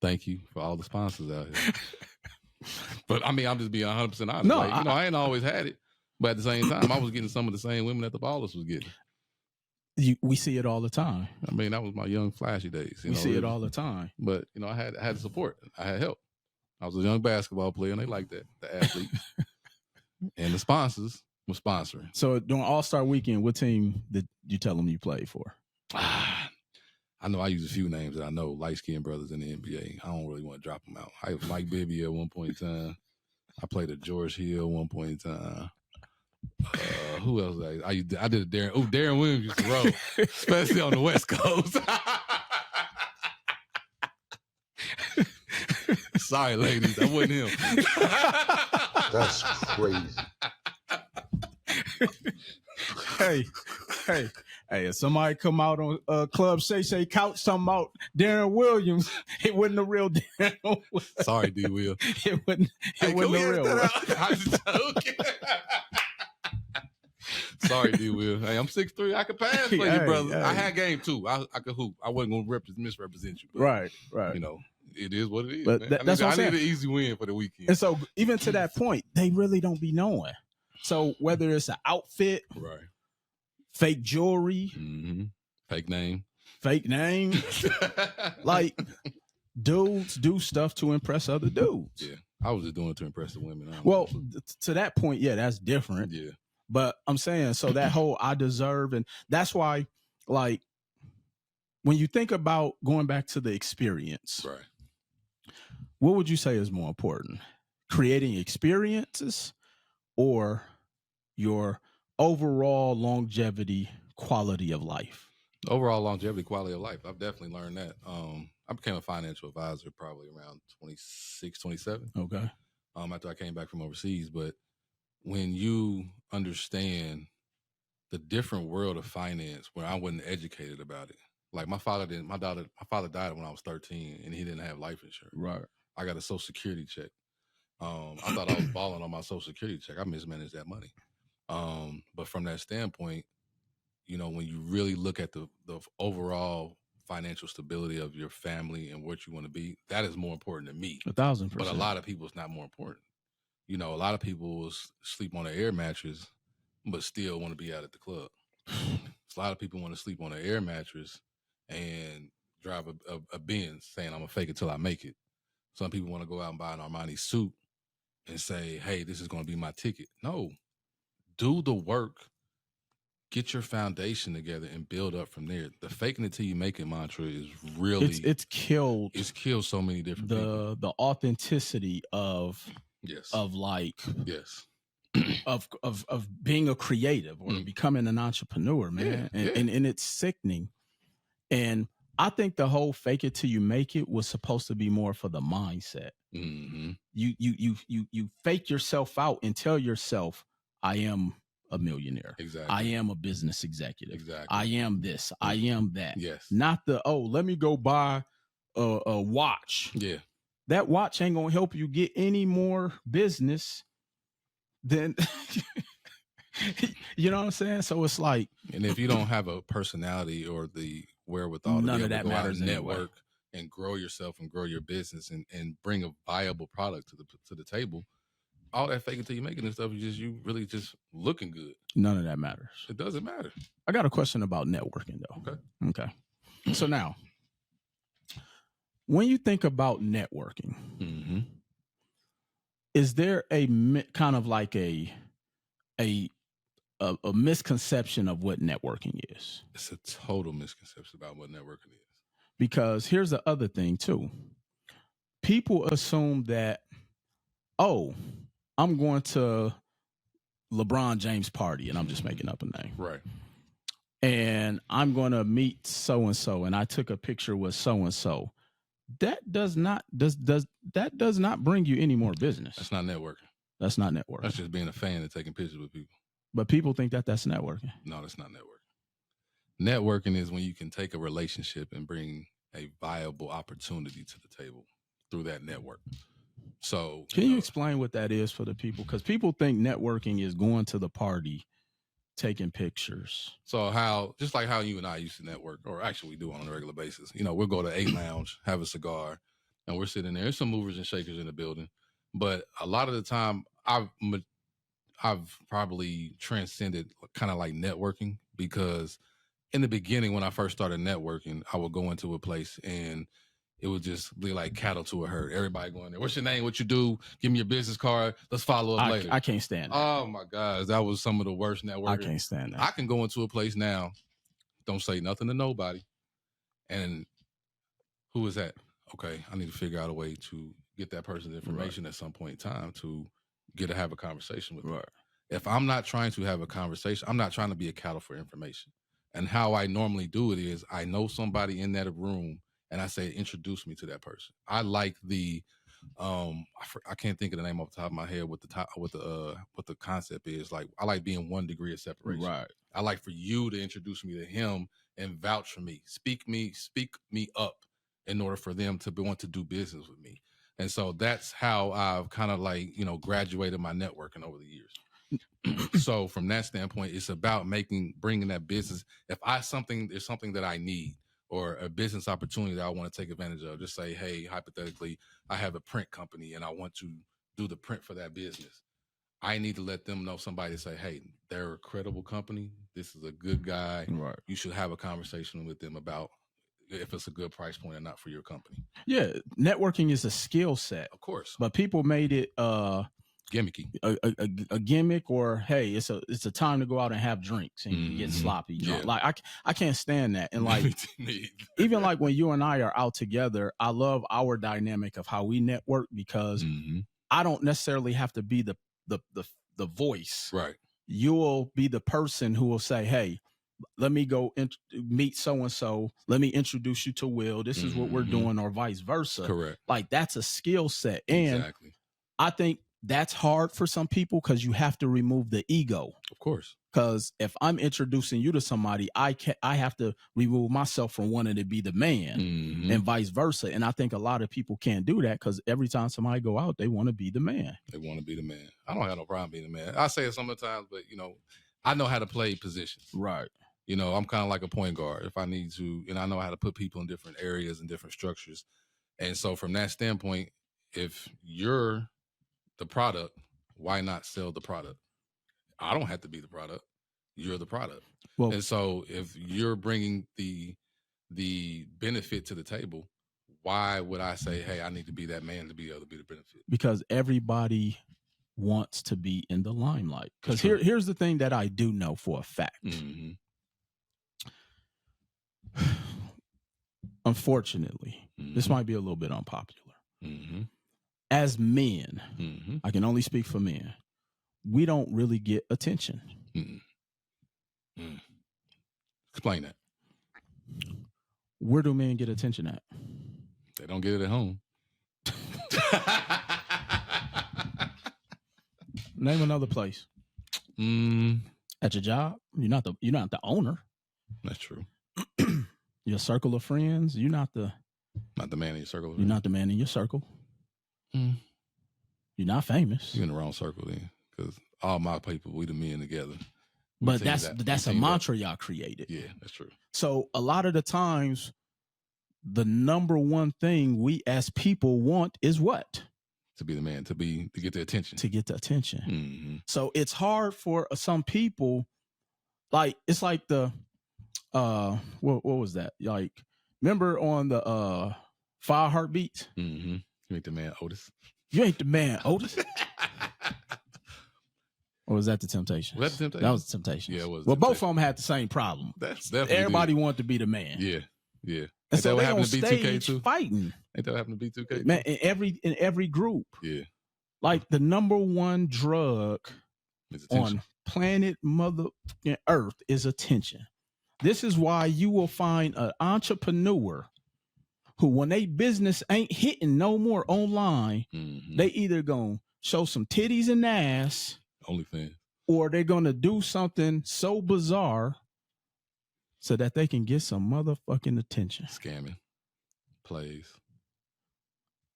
Thank you for all the sponsors out here. But I mean, I'm just being 100% honest. No, like, I ain't always had it. But at the same time, I was getting some of the same women that the ballers was getting. We see it all the time. I mean, that was my young, flashy days. We see it all the time. But, I had support. I had help. I was a young basketball player, and they liked that, the athletes. And the sponsors were sponsoring. So during All-Star Weekend, what team did you tell them you played for? I know I use a few names that I know, light-skinned brothers in the NBA. I don't really want to drop them out. I was Mike Bibby at one point in time. I played at George Hill at one point in time. Who else? I did a Darren Williams used to roll, especially on the West Coast. Sorry, ladies, that wasn't him. That's crazy. Hey, if somebody come out on Club Shay couch talking about Darren Williams, it wasn't the real Darren. Sorry, D. Will. It wasn't the real one. I was joking. Sorry, D. Will. Hey, I'm 6'3". I could pass for you, brother. Hey. I had game too. I could hoop. I wasn't going to misrepresent you. But, right. It is what it is. But that's what I'm saying. I need an easy win for the weekend. And so even to that point, they really don't be knowing. So whether it's an outfit, right, fake jewelry, fake name, like dudes do stuff to impress other dudes. Yeah, I was just doing it to impress the women. Well, to that point, yeah, that's different. Yeah, but I'm saying so that whole I deserve, and that's why, like, when you think about going back to the experience, Right. what would you say is more important? Creating experiences or your overall longevity, quality of life? Overall longevity, quality of life. I've definitely learned that. I became a financial advisor probably around 26, 27. Okay. After I came back from overseas. But when you understand the different world of finance where I wasn't educated about it. Like my father died when I was 13 and he didn't have life insurance. Right. I got a Social Security check. I thought I was balling on my Social Security check. I mismanaged that money. But from that standpoint, you know, when you really look at the overall financial stability of your family and what you want to be, that is more important than me. 1,000%. But a lot of people, it's not more important. You know, a lot of people will sleep on an air mattress, but still want to be out at the club. A lot of people want to sleep on an air mattress and drive a Benz saying, I'm going to fake it till I make it. Some people want to go out and buy an Armani suit and say, hey, this is going to be my ticket. No, do the work, get your foundation together and build up from there. The faking it till you make it mantra is really, it's killed so many different people. The authenticity of like, of being a creative or becoming an entrepreneur, man. And it's sickening. And I think the whole fake it till you make it was supposed to be more for the mindset. Mm-hmm. You fake yourself out and tell yourself, I am a millionaire. Exactly. I am a business executive. Exactly. I am this. I am that. Yes. Not the, let me go buy a watch. Yeah. That watch ain't gonna help you get any more business than you know what I'm saying? So it's like, and if you don't have a personality or the wherewithal to be able to go out and network and grow yourself and grow your business and bring a viable product to the table, all that fake it till you make it and stuff is you really just looking good. None of that matters. It doesn't matter. I got a question about networking though. Okay. So now, when you think about networking, is there a kind of like a misconception of what networking is? It's a total misconception about what networking is. Because here's the other thing too. People assume that, oh, I'm going to LeBron James party and I'm just making up a name. Right. And I'm going to meet so-and-so and I took a picture with so-and-so. That does not bring you any more business. That's not networking. That's not networking. That's just being a fan and taking pictures with people. But people think that that's networking. No, that's not networking. Networking is when you can take a relationship and bring a viable opportunity to the table through that network. So can you explain what that is for the people? Because people think networking is going to the party, taking pictures. So just like how you and I used to network, or actually we do on a regular basis. You know, we'll go to a lounge, have a cigar, and we're sitting there. There's some movers and shakers in the building. But a lot of the time, I've probably transcended kind of like networking, because in the beginning, when I first started networking, I would go into a place and it would just be like cattle to a herd. Everybody going there. What's your name? What you do? Give me your business card. Let's follow up later. I can't stand that. Oh my gosh. That was some of the worst networking. I can't stand that. I can go into a place now, don't say nothing to nobody. And who is that? Okay, I need to figure out a way to get that person's information at some point in time to have a conversation with them. If I'm not trying to have a conversation, I'm not trying to be a cattle for information. And how I normally do it is I know somebody in that room and I say, introduce me to that person. I like the, I can't think of the name off the top of my head what the concept is. Like, I like being 1 degree of separation. Right. I like for you to introduce me to him and vouch for me, speak me up in order for them to want to do business with me. And so that's how I've kind of like, graduated my networking over the years. So from that standpoint, it's about bringing that business. If there's something that I need, or a business opportunity that I want to take advantage of, just say, hey, hypothetically, I have a print company and I want to do the print for that business. I need to let them know, somebody to say, hey, they're a credible company. This is a good guy. Right. You should have a conversation with them about if it's a good price point or not for your company. Yeah. Networking is a skill set. Of course. But people made it gimmicky, a gimmick, or hey, it's a time to go out and have drinks and you get sloppy drunk. Yeah. Like I can't stand that. And like even like when you and I are out together, I love our dynamic of how we network because I don't necessarily have to be the voice. Right. You'll be the person who will say, hey, let me go meet so-and-so. Let me introduce you to Will. This is what we're doing, or vice versa. Correct. Like that's a skill set. And exactly. I think that's hard for some people because you have to remove the ego. Of course. Because if I'm introducing you to somebody, I have to remove myself from wanting to be the man and vice versa. And I think a lot of people can't do that because every time somebody go out, they want to be the man. They want to be the man. I don't have no problem being the man. I say it sometimes, but I know how to play positions. Right. I'm kind of like a point guard if I need to, and I know how to put people in different areas and different structures. And so from that standpoint, if you're the product, why not sell the product? I don't have to be the product. You're the product. Well, and so if you're bringing the benefit to the table, why would I say, hey, I need to be that man to be able to be the benefit? Because everybody wants to be in the limelight. Because here's the thing that I do know for a fact. Unfortunately, this might be a little bit unpopular. As men, I can only speak for men, we don't really get attention. Explain that. Where do men get attention at? They don't get it at home. Name another place. At your job, you're not the owner. That's true. Your circle of friends, you're not the man in your circle. You're not the man in your circle. You're not famous. You're in the wrong circle then, because all my people, we the men together. But that's a mantra y'all created. Yeah, that's true. So a lot of the times, the number one thing we as people want is what? To be the man, to get the attention. To get the attention. So it's hard for some people. Like it's like the what was that? Like remember on the 5 Heartbeats? You ain't the man, Otis. You ain't the man, Otis. Or was that the Temptations? Was that the Temptations? That was the Temptations. Yeah, it was. Well, both of them had the same problem. That's definitely everybody wanted to be the man. Yeah. And ain't so that they happened on to stage B2K2? Fighting. Ain't that happened to B2K2? Man, in every group. Yeah. Like the number one drug on planet Mother Earth is attention. This is why you will find an entrepreneur who, when they business ain't hitting no more online, they either gonna show some titties and ass, OnlyFans, or they're gonna do something so bizarre so that they can get some motherfucking attention. Scamming, plays,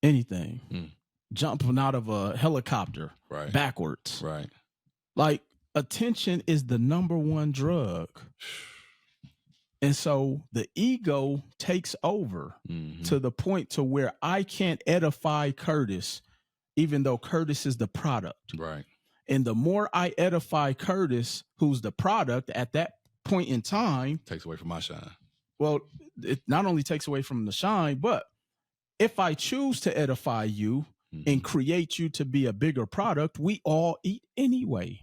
anything, jumping out of a helicopter, backwards, Like attention is the number one drug. And so the ego takes over to the point to where I can't edify Curtis, even though Curtis is the product. Right. And the more I edify Curtis, who's the product at that point in time, takes away from my shine. Well, it not only takes away from the shine, but if I choose to edify you and create you to be a bigger product, we all eat anyway.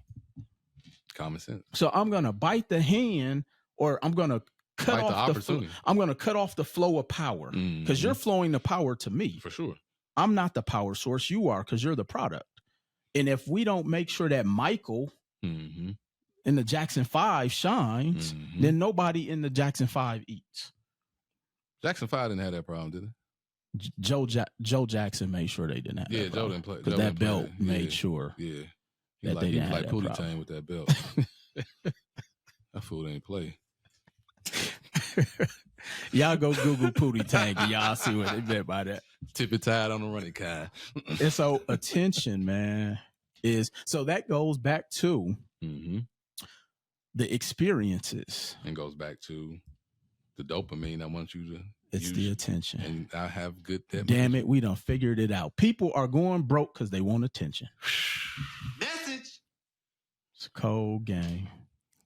Common sense. So I'm going to bite the hand, or I'm going to cut off I'm going to cut off the flow of power, because you're flowing the power to me. For sure. I'm not the power source. You are, because you're the product. And if we don't make sure that Michael in the Jackson 5 shines, then nobody in the Jackson 5 eats. Jackson 5 didn't have that problem, did it? Joe Jackson made sure they didn't have that Joe didn't play. Because that belt made sure that they didn't have that Pootie Tang with that belt. That fool ain't play. Y'all go Google Pootie Tang and y'all see what they meant by that. Tippy tied on the running kind. And so attention, man, so that goes back to the experiences. And goes back to the dopamine I want you to It's the attention. And I have good Damn it, we done figured it out. People are going broke because they want attention. Message. It's a cold game.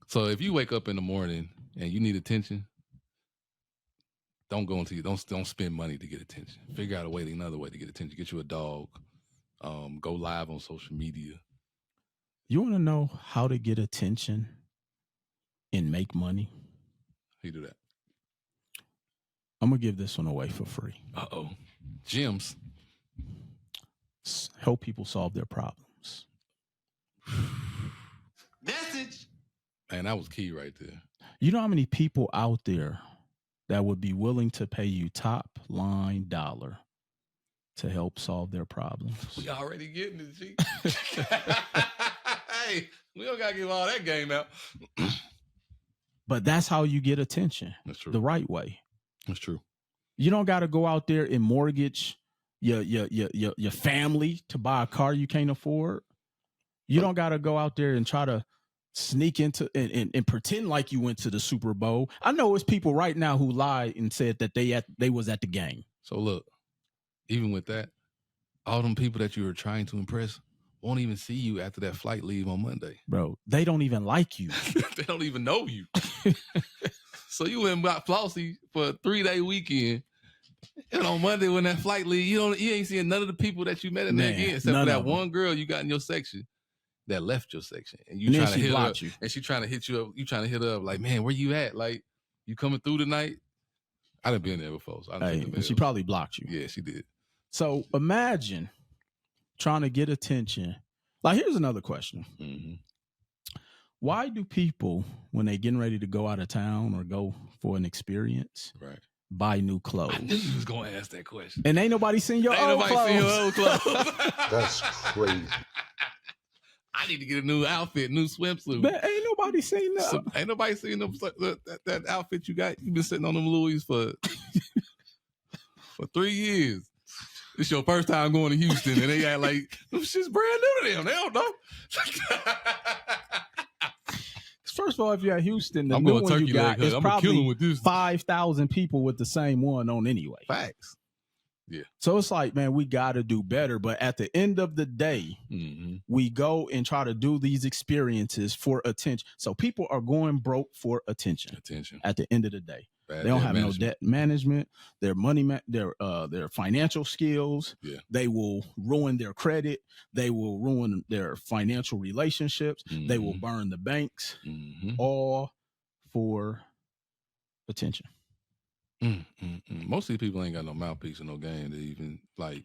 So if you wake up in the morning and you need attention, don't spend money to get attention. Figure out another way to get attention. Get you a dog, Go live on social media. You want to know how to get attention and make money? How you do that? I'm going to give this one away for free. Uh-oh. Gems. Help people solve their problems. Message. Man, that was key right there. You know how many people out there that would be willing to pay you top line dollar to help solve their problems? We already getting it, G. Hey, we don't got to give all that game out. But that's how you get attention. That's true. The right way. That's true. You don't got to go out there and mortgage your family to buy a car you can't afford. You don't got to go out there and try to sneak into and pretend like you went to the Super Bowl. I know it's people right now who lied and said that they was at the game. So look, even with that, all them people that you were trying to impress won't even see you after that flight leave on Monday. Bro, they don't even like you. They don't even know you. So you went and got Flossie for a 3-day weekend. And on Monday when that flight leave, you ain't seeing none of the people that you met in there again, except for that one girl you got in your section that left your section. And you trying to hit her up. And she trying to hit you up. You trying to hit her up like, man, where you at? Like, you coming through tonight? I done been there before. So and she probably blocked you. Yeah, she did. So imagine trying to get attention. Like, here's another question. Mm-hmm. Why do people, when they getting ready to go out of town or go for an experience, buy new clothes? I knew you was going to ask that question. And ain't nobody seen your old clothes. That's crazy. I need to get a new outfit, new swimsuit. Man, ain't nobody seen that. Ain't nobody seen them, that outfit you got. You've been sitting on them Louis for 3 years. It's your first time going to Houston, and they act like them shit's brand new to them. They don't know. First of all, if you're at Houston, the new one you got is probably 5,000 people with the same one on anyway. Facts. Yeah. So it's like, man, we got to do better. But at the end of the day, we go and try to do these experiences for attention. So people are going broke for attention. At the end of the day. They don't have no debt management, their money, their financial skills. Yeah. They will ruin their credit. They will ruin their financial relationships. They will burn the banks, all for attention. Most of these people ain't got no mouthpiece or no game to even like,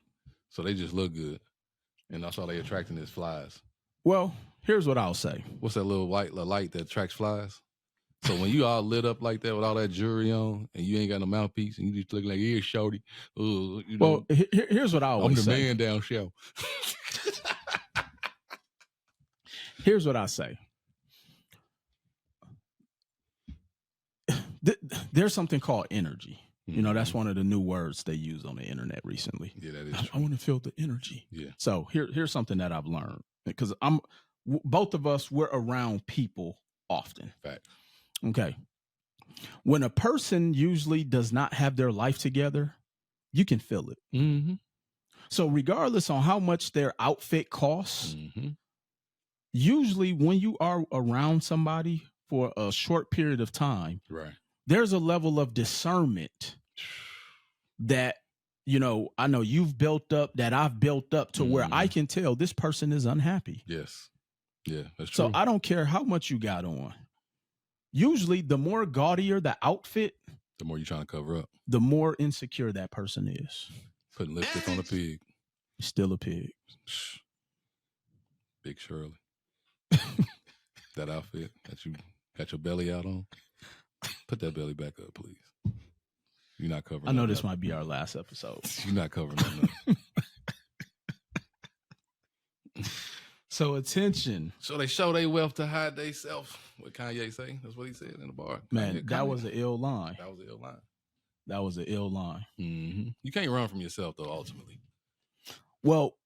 so they just look good, and that's all they attracting is flies. Well, here's what I'll say. What's that little white light that attracts flies? So when you all lit up like that with all that jewelry on, and you ain't got no mouthpiece, and you just look like, yeah, shorty. You know, well, here's what I always say. I'm the man down show. Here's what I say. There's something called energy. You know, that's one of the new words they use on the internet recently. Yeah, that is true. I want to feel the energy. Yeah. So here's something that I've learned, because both of us, we're around people often. Fact. Okay. When a person usually does not have their life together, you can feel it. Mm-hmm. So regardless on how much their outfit costs, usually when you are around somebody for a short period of time, there's a level of discernment that, you know, I know you've built up, that I've built up to where I can tell this person is unhappy. Yes. Yeah, that's true. So I don't care how much you got on. Usually the more gaudier the outfit, the more you're trying to cover up, the more insecure that person is. Putting lipstick on a pig. Still a pig. Big Shirley. That outfit that you got your belly out on, put that belly back up, please. You're not covering. I know this might be our last episode. You're not covering that. So attention. So they show their wealth to hide they self. What Kanye say? That's what he said in the bar. Man, that was an ill line. That was an ill line. That was an ill line. Mm-hmm. You can't run from yourself though. Ultimately. Well,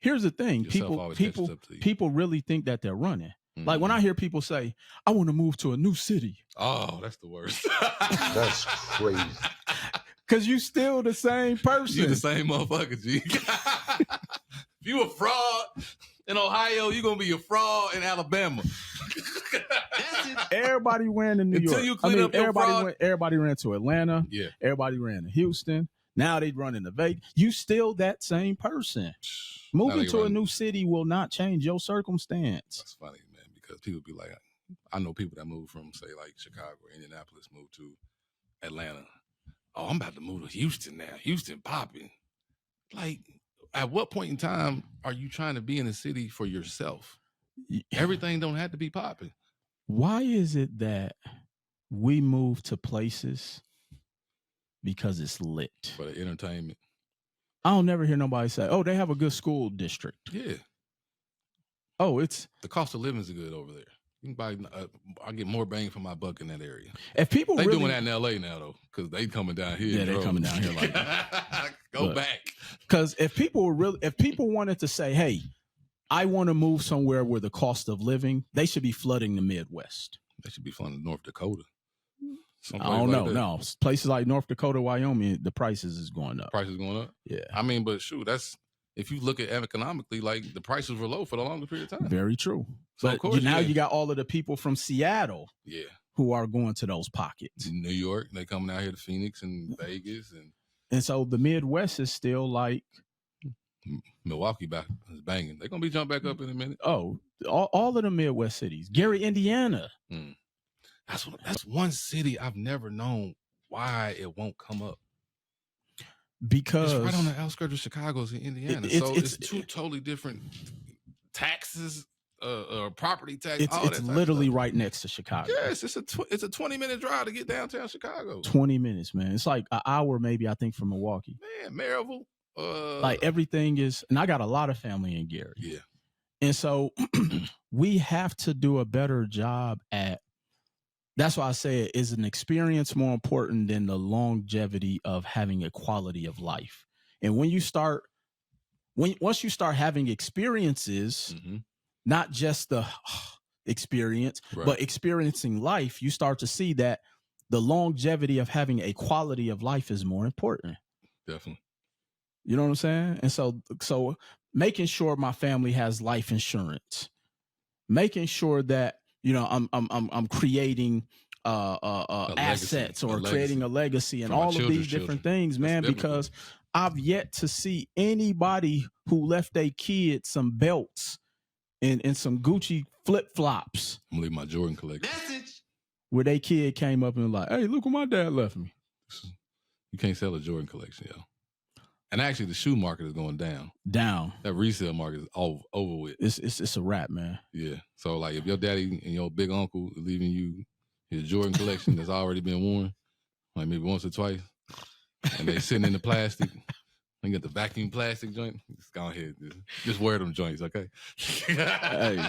here's the thing. People really think that they're running. Like when I hear people say, I want to move to a new city. Oh, that's the worst. That's crazy. Because you still the same person. You the same motherfucker, G. If you a fraud in Ohio, you're going to be a fraud in Alabama. Everybody ran to New York. You clean up your fraud. Everybody ran to Atlanta. Yeah. Everybody ran to Houston. Now they running the Vegas. You still that same person. Moving to a new city will not change your circumstance. That's funny, man, because people be like, I know people that move from, say, like Chicago or Indianapolis, move to Atlanta. Oh, I'm about to move to Houston now. Houston popping. Like, at what point in time are you trying to be in a city for yourself? Everything don't have to be popping. Why is it that we move to places because it's lit? For the entertainment. I don't never hear nobody say, oh, they have a good school district. Yeah. Oh, it's... The cost of living is good over there. You can buy, I get more bang for my buck in that area. If people they doing that in LA now, though, because they coming down here. Yeah, they coming down here like Go back. Because if people wanted to say, hey, I want to move somewhere where the cost of living, they should be flooding the Midwest. They should be flooding North Dakota. I don't know. No, places like North Dakota, Wyoming, the prices is going up. Prices going up? Yeah. I mean, but shoot, that's, if you look at economically, like the prices were low for the longer period of time. Very true. So but of course, now you got all of the people from Seattle, who are going to those pockets. New York, they coming out here to Phoenix and Vegas, and so the Midwest is still like Milwaukee back is banging. They're gonna be jumped back up in a minute. Oh, all of the Midwest cities. Gary, Indiana. That's one city I've never known why it won't come up. Because it's right on the outskirts of Chicago, in Indiana. It's two totally different taxes, property tax. It's literally right next to Chicago. Yes, it's a 20-minute drive to get downtown Chicago. 20 minutes, man. It's like an hour, maybe, I think, from Milwaukee. Man, Maryville. Like everything is, and I got a lot of family in Gary. Yeah. And so we have to do a better job at, that's why I say it is an experience more important than the longevity of having a quality of life. And once you start having experiences, not just the experience, but experiencing life, you start to see that the longevity of having a quality of life is more important. Definitely. You know what I'm saying? And so making sure my family has life insurance, making sure that, you know, I'm creating assets or creating a legacy and all of these different things, man, because I've yet to see anybody who left their kid some belts and some Gucci flip-flops. I'm gonna leave my Jordan collection. Message. Where their kid came up and like, hey, look what my dad left me. You can't sell a Jordan collection, yo. And actually, the shoe market is going down. That resale market is over with. It's a wrap, man. Yeah. So, like, if your daddy and your big uncle is leaving you his Jordan collection that's already been worn, like maybe once or twice, and they sitting in the plastic, and get the vacuum plastic joint, just go ahead. Just wear them joints, okay? Hey.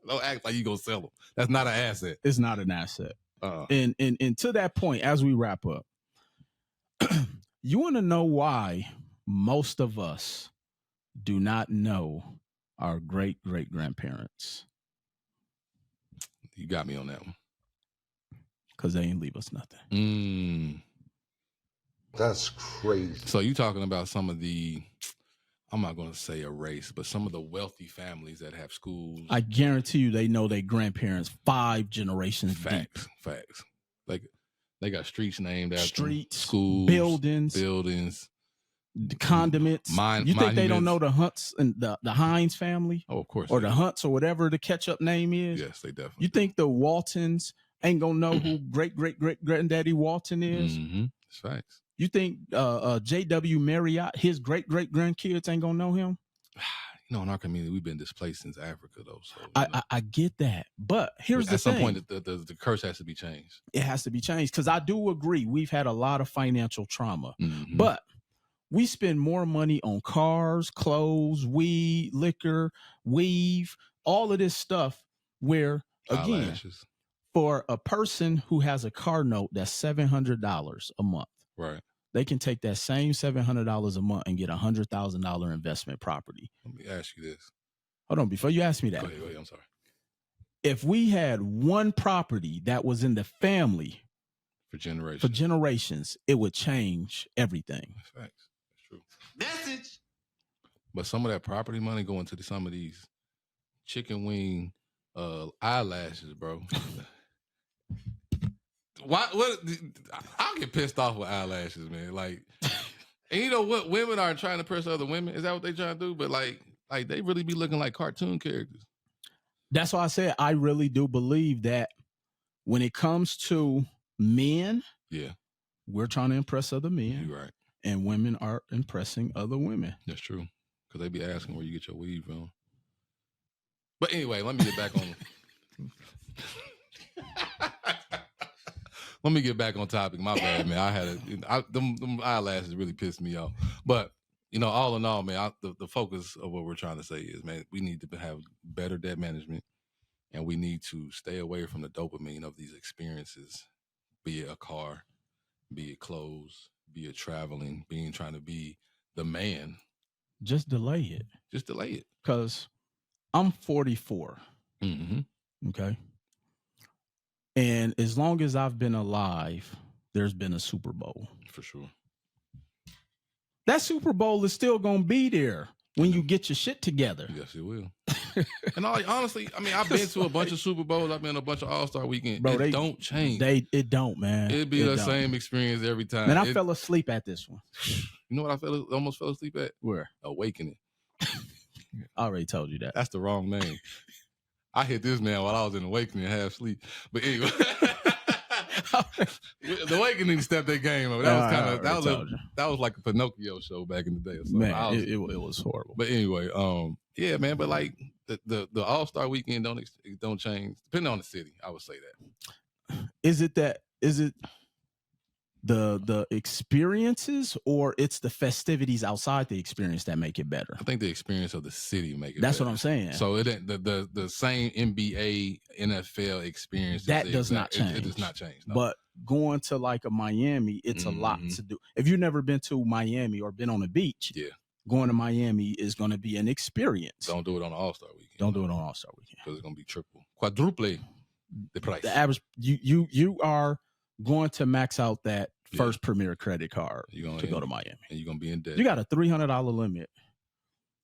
Don't act like you gonna sell them. That's not an asset. It's not an asset. And to that point, as we wrap up, you want to know why most of us do not know our great-great-grandparents? You got me on that one. Because they ain't leave us nothing. That's crazy. So you talking about some of the, I'm not going to say a race, but some of the wealthy families that have schools. I guarantee you they know their grandparents 5 generations deep. Facts. Like they got streets named after streets, schools, buildings. The condiments. You think they don't know the Hunts and the Hines family? Oh, of course. Or the Hunts or whatever the ketchup name is? Yes, they definitely. You think the Waltons ain't gonna know who great-great-great-granddaddy Walton is? That's facts. You think J.W. Marriott, his great-great-grandkids ain't gonna know him? You know, in our community, we've been displaced since Africa, though. So I get that. But here's the thing. At some point, the curse has to be changed. It has to be changed because I do agree. We've had a lot of financial trauma. But we spend more money on cars, clothes, weed, liquor, weave, all of this stuff where, again, eyelashes. For a person who has a car note that's $700 a month, right? They can take that same $700 a month and get $100,000 investment property. Let me ask you this. Hold on, before you ask me that. Go ahead, I'm sorry. If we had one property that was in the family for generations, it would change everything. That's facts. That's true. Message. But some of that property money going to some of these chicken wing eyelashes, bro. What? I'll get pissed off with eyelashes, man. Like, And you know what? Women are trying to impress other women. Is that what they trying to do? But like they really be looking like cartoon characters. That's why I said I really do believe that when it comes to men, we're trying to impress other men. You're right. And women are impressing other women. That's true. Because they be asking where you get your weed from. But anyway, let me get back on. Let me get back on topic. My bad, man. I had them eyelashes really pissed me off. But all in all, man, the focus of what we're trying to say is, man, we need to have better debt management, and we need to stay away from the dopamine of these experiences, be it a car, be it clothes, be it traveling, trying to be the man. Just delay it. Just delay it. Because I'm 44. Mm-hmm. Okay. And as long as I've been alive, there's been a Super Bowl. For sure. That Super Bowl is still going to be there when you get your shit together. Yes, it will. And honestly, I mean, I've been to a bunch of Super Bowls. I've been to a bunch of All-Star Weekends. Bro, they don't change. It don't, man. It'd be the same experience every time. Man, I fell asleep at this one. You know what I almost fell asleep at? Where? Awakening. I already told you that. That's the wrong name. I hit this man while I was in Awakening, half sleep. But anyway, the Awakening stepped their game up. That was like a Pinocchio show back in the day. So man, it was horrible. But anyway, yeah, man. But like the All-Star Weekend don't change depending on the city. I would say that. Is it the experiences, or it's the festivities outside the experience that make it better? I think the experience of the city make it That's better. what I'm saying. So it the same NBA, NFL experience that does not change. It does not change. No. But going to like a Miami, it's a lot to do. If you've never been to Miami or been on the beach, going to Miami is going to be an experience. Don't do it on All-Star Weekend. Don't do it on All-Star Weekend because it's going to be quadruple the price. The average, you are going to max out that first Premier credit card to go to Miami, and you're gonna be in debt. You got a $300 limit,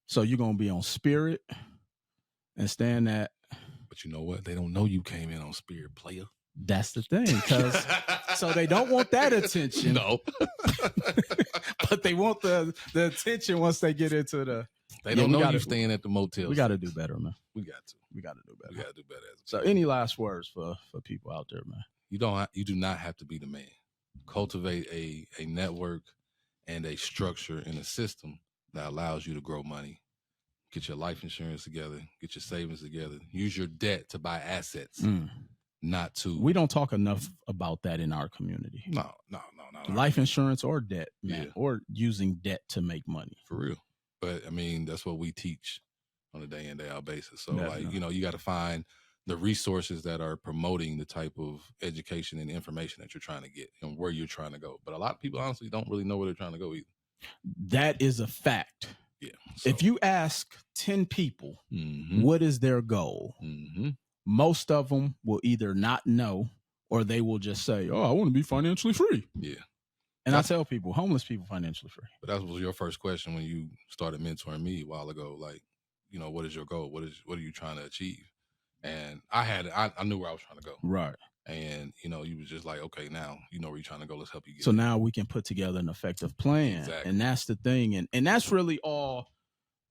so you're gonna be on Spirit and staying at. But you know what? They don't know you came in on Spirit, player. That's the thing, because so they don't want that attention. No, but they want the attention once they get into the. They don't know you staying at the motel. We got to do better, man. We got to do better. We got to do better. So, any last words for people out there, man? You do not have to be the man. Cultivate a network and a structure and a system that allows you to grow money. Get your life insurance together. Get your savings together. Use your debt to buy assets, not to. We don't talk enough about that in our community. No. Life insurance or debt, man, or using debt to make money. For real. But I mean, that's what we teach on a day in, day out basis. So you got to find the resources that are promoting the type of education and information that you're trying to get and where you're trying to go. But a lot of people honestly don't really know where they're trying to go either. That is a fact. Yeah. So, if you ask 10 people, what is their goal? Most of them will either not know or they will just say, oh, I want to be financially free. Yeah. And I tell people, homeless people financially free. But that was your first question when you started mentoring me a while ago. Like, what is your goal? What are you trying to achieve? And I knew where I was trying to go. Right. And, you was just like, okay, now you know where you're trying to go. Let's help you get So there. now we can put together an effective plan. Exactly. And that's the thing. And that's really all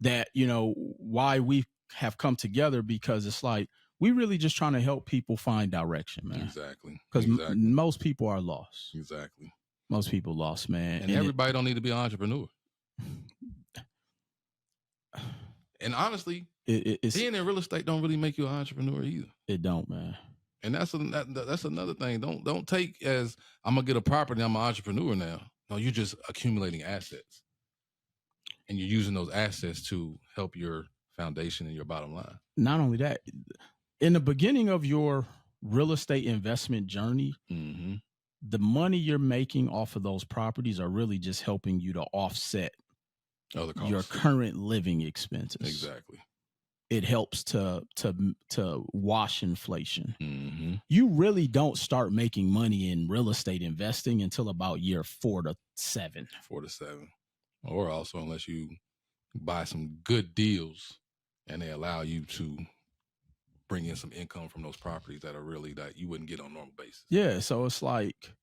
that, why we have come together, because it's like, we really just trying to help people find direction, man. Exactly. Because most people are lost. Exactly. Most people lost, man. And everybody don't need to be an entrepreneur. And honestly, being in real estate don't really make you an entrepreneur either. It don't, man. And that's another thing. Don't take as I'm gonna get a property, I'm an entrepreneur now. No, you're just accumulating assets, and you're using those assets to help your foundation and your bottom line. Not only that, in the beginning of your real estate investment journey, the money you're making off of those properties are really just helping you to offset other costs, your current living expenses. Exactly. It helps to wash inflation. You really don't start making money in real estate investing until about year 4 to 7. 4 to 7. Or also unless you buy some good deals and they allow you to bring in some income from those properties that are really that you wouldn't get on a normal basis. Yeah, so it's like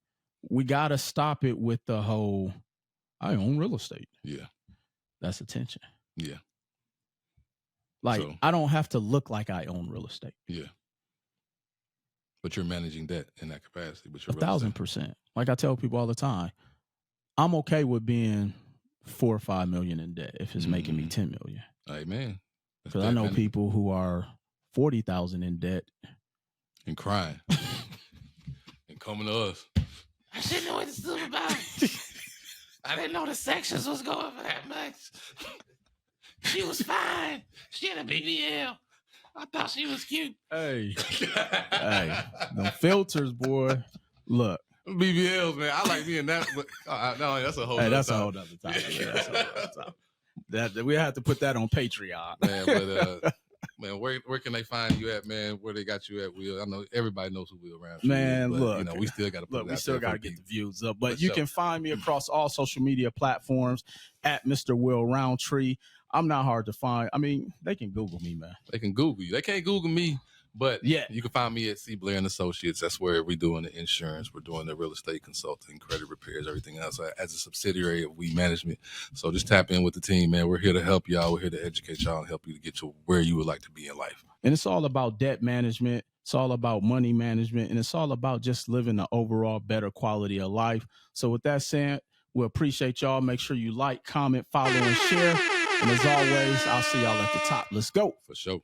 we got to stop it with the whole I own real estate. Yeah. That's attention. Yeah. Like, I don't have to look like I own real estate. Yeah. But you're managing debt in that capacity. But 1,000%. Like I tell people all the time, I'm okay with being 4 or 5 million in debt if it's making me 10 million. Amen. Because I know people who are 40,000 in debt and crying and coming to us. I didn't know what this was about. I didn't know the sections was going for that much. She was fine. She had a BBL. I thought she was cute. Hey, hey, the filters, boy. Look, BBLs, man. I like being that. But no, that's a whole. Hey, that's a whole other topic. Yeah, that's a whole other topic. That we have to put that on Patreon, man. But man, where can they find you at, man? Where they got you at, Will? I know everybody knows who Will Roundtree man, is, but, look, you know, we still got to put. We still got to get the views up. But For you sure. can find me across all social media platforms at Mr. Will Roundtree. I'm not hard to find. I mean, they can Google me, man. They can Google you. They can't Google me, but yeah, you can find me at C. Blair and Associates. That's where we're doing the insurance. We're doing the real estate consulting, credit repairs, everything else as a subsidiary of We Management. So just tap in with the team, man. We're here to help y'all. We're here to educate y'all and help you to get to where you would like to be in life. And it's all about debt management. It's all about money management. And it's all about just living an overall better quality of life. So with that said, we appreciate y'all. Make sure you like, comment, follow, and share. And as always, I'll see y'all at the top. Let's go. For sure.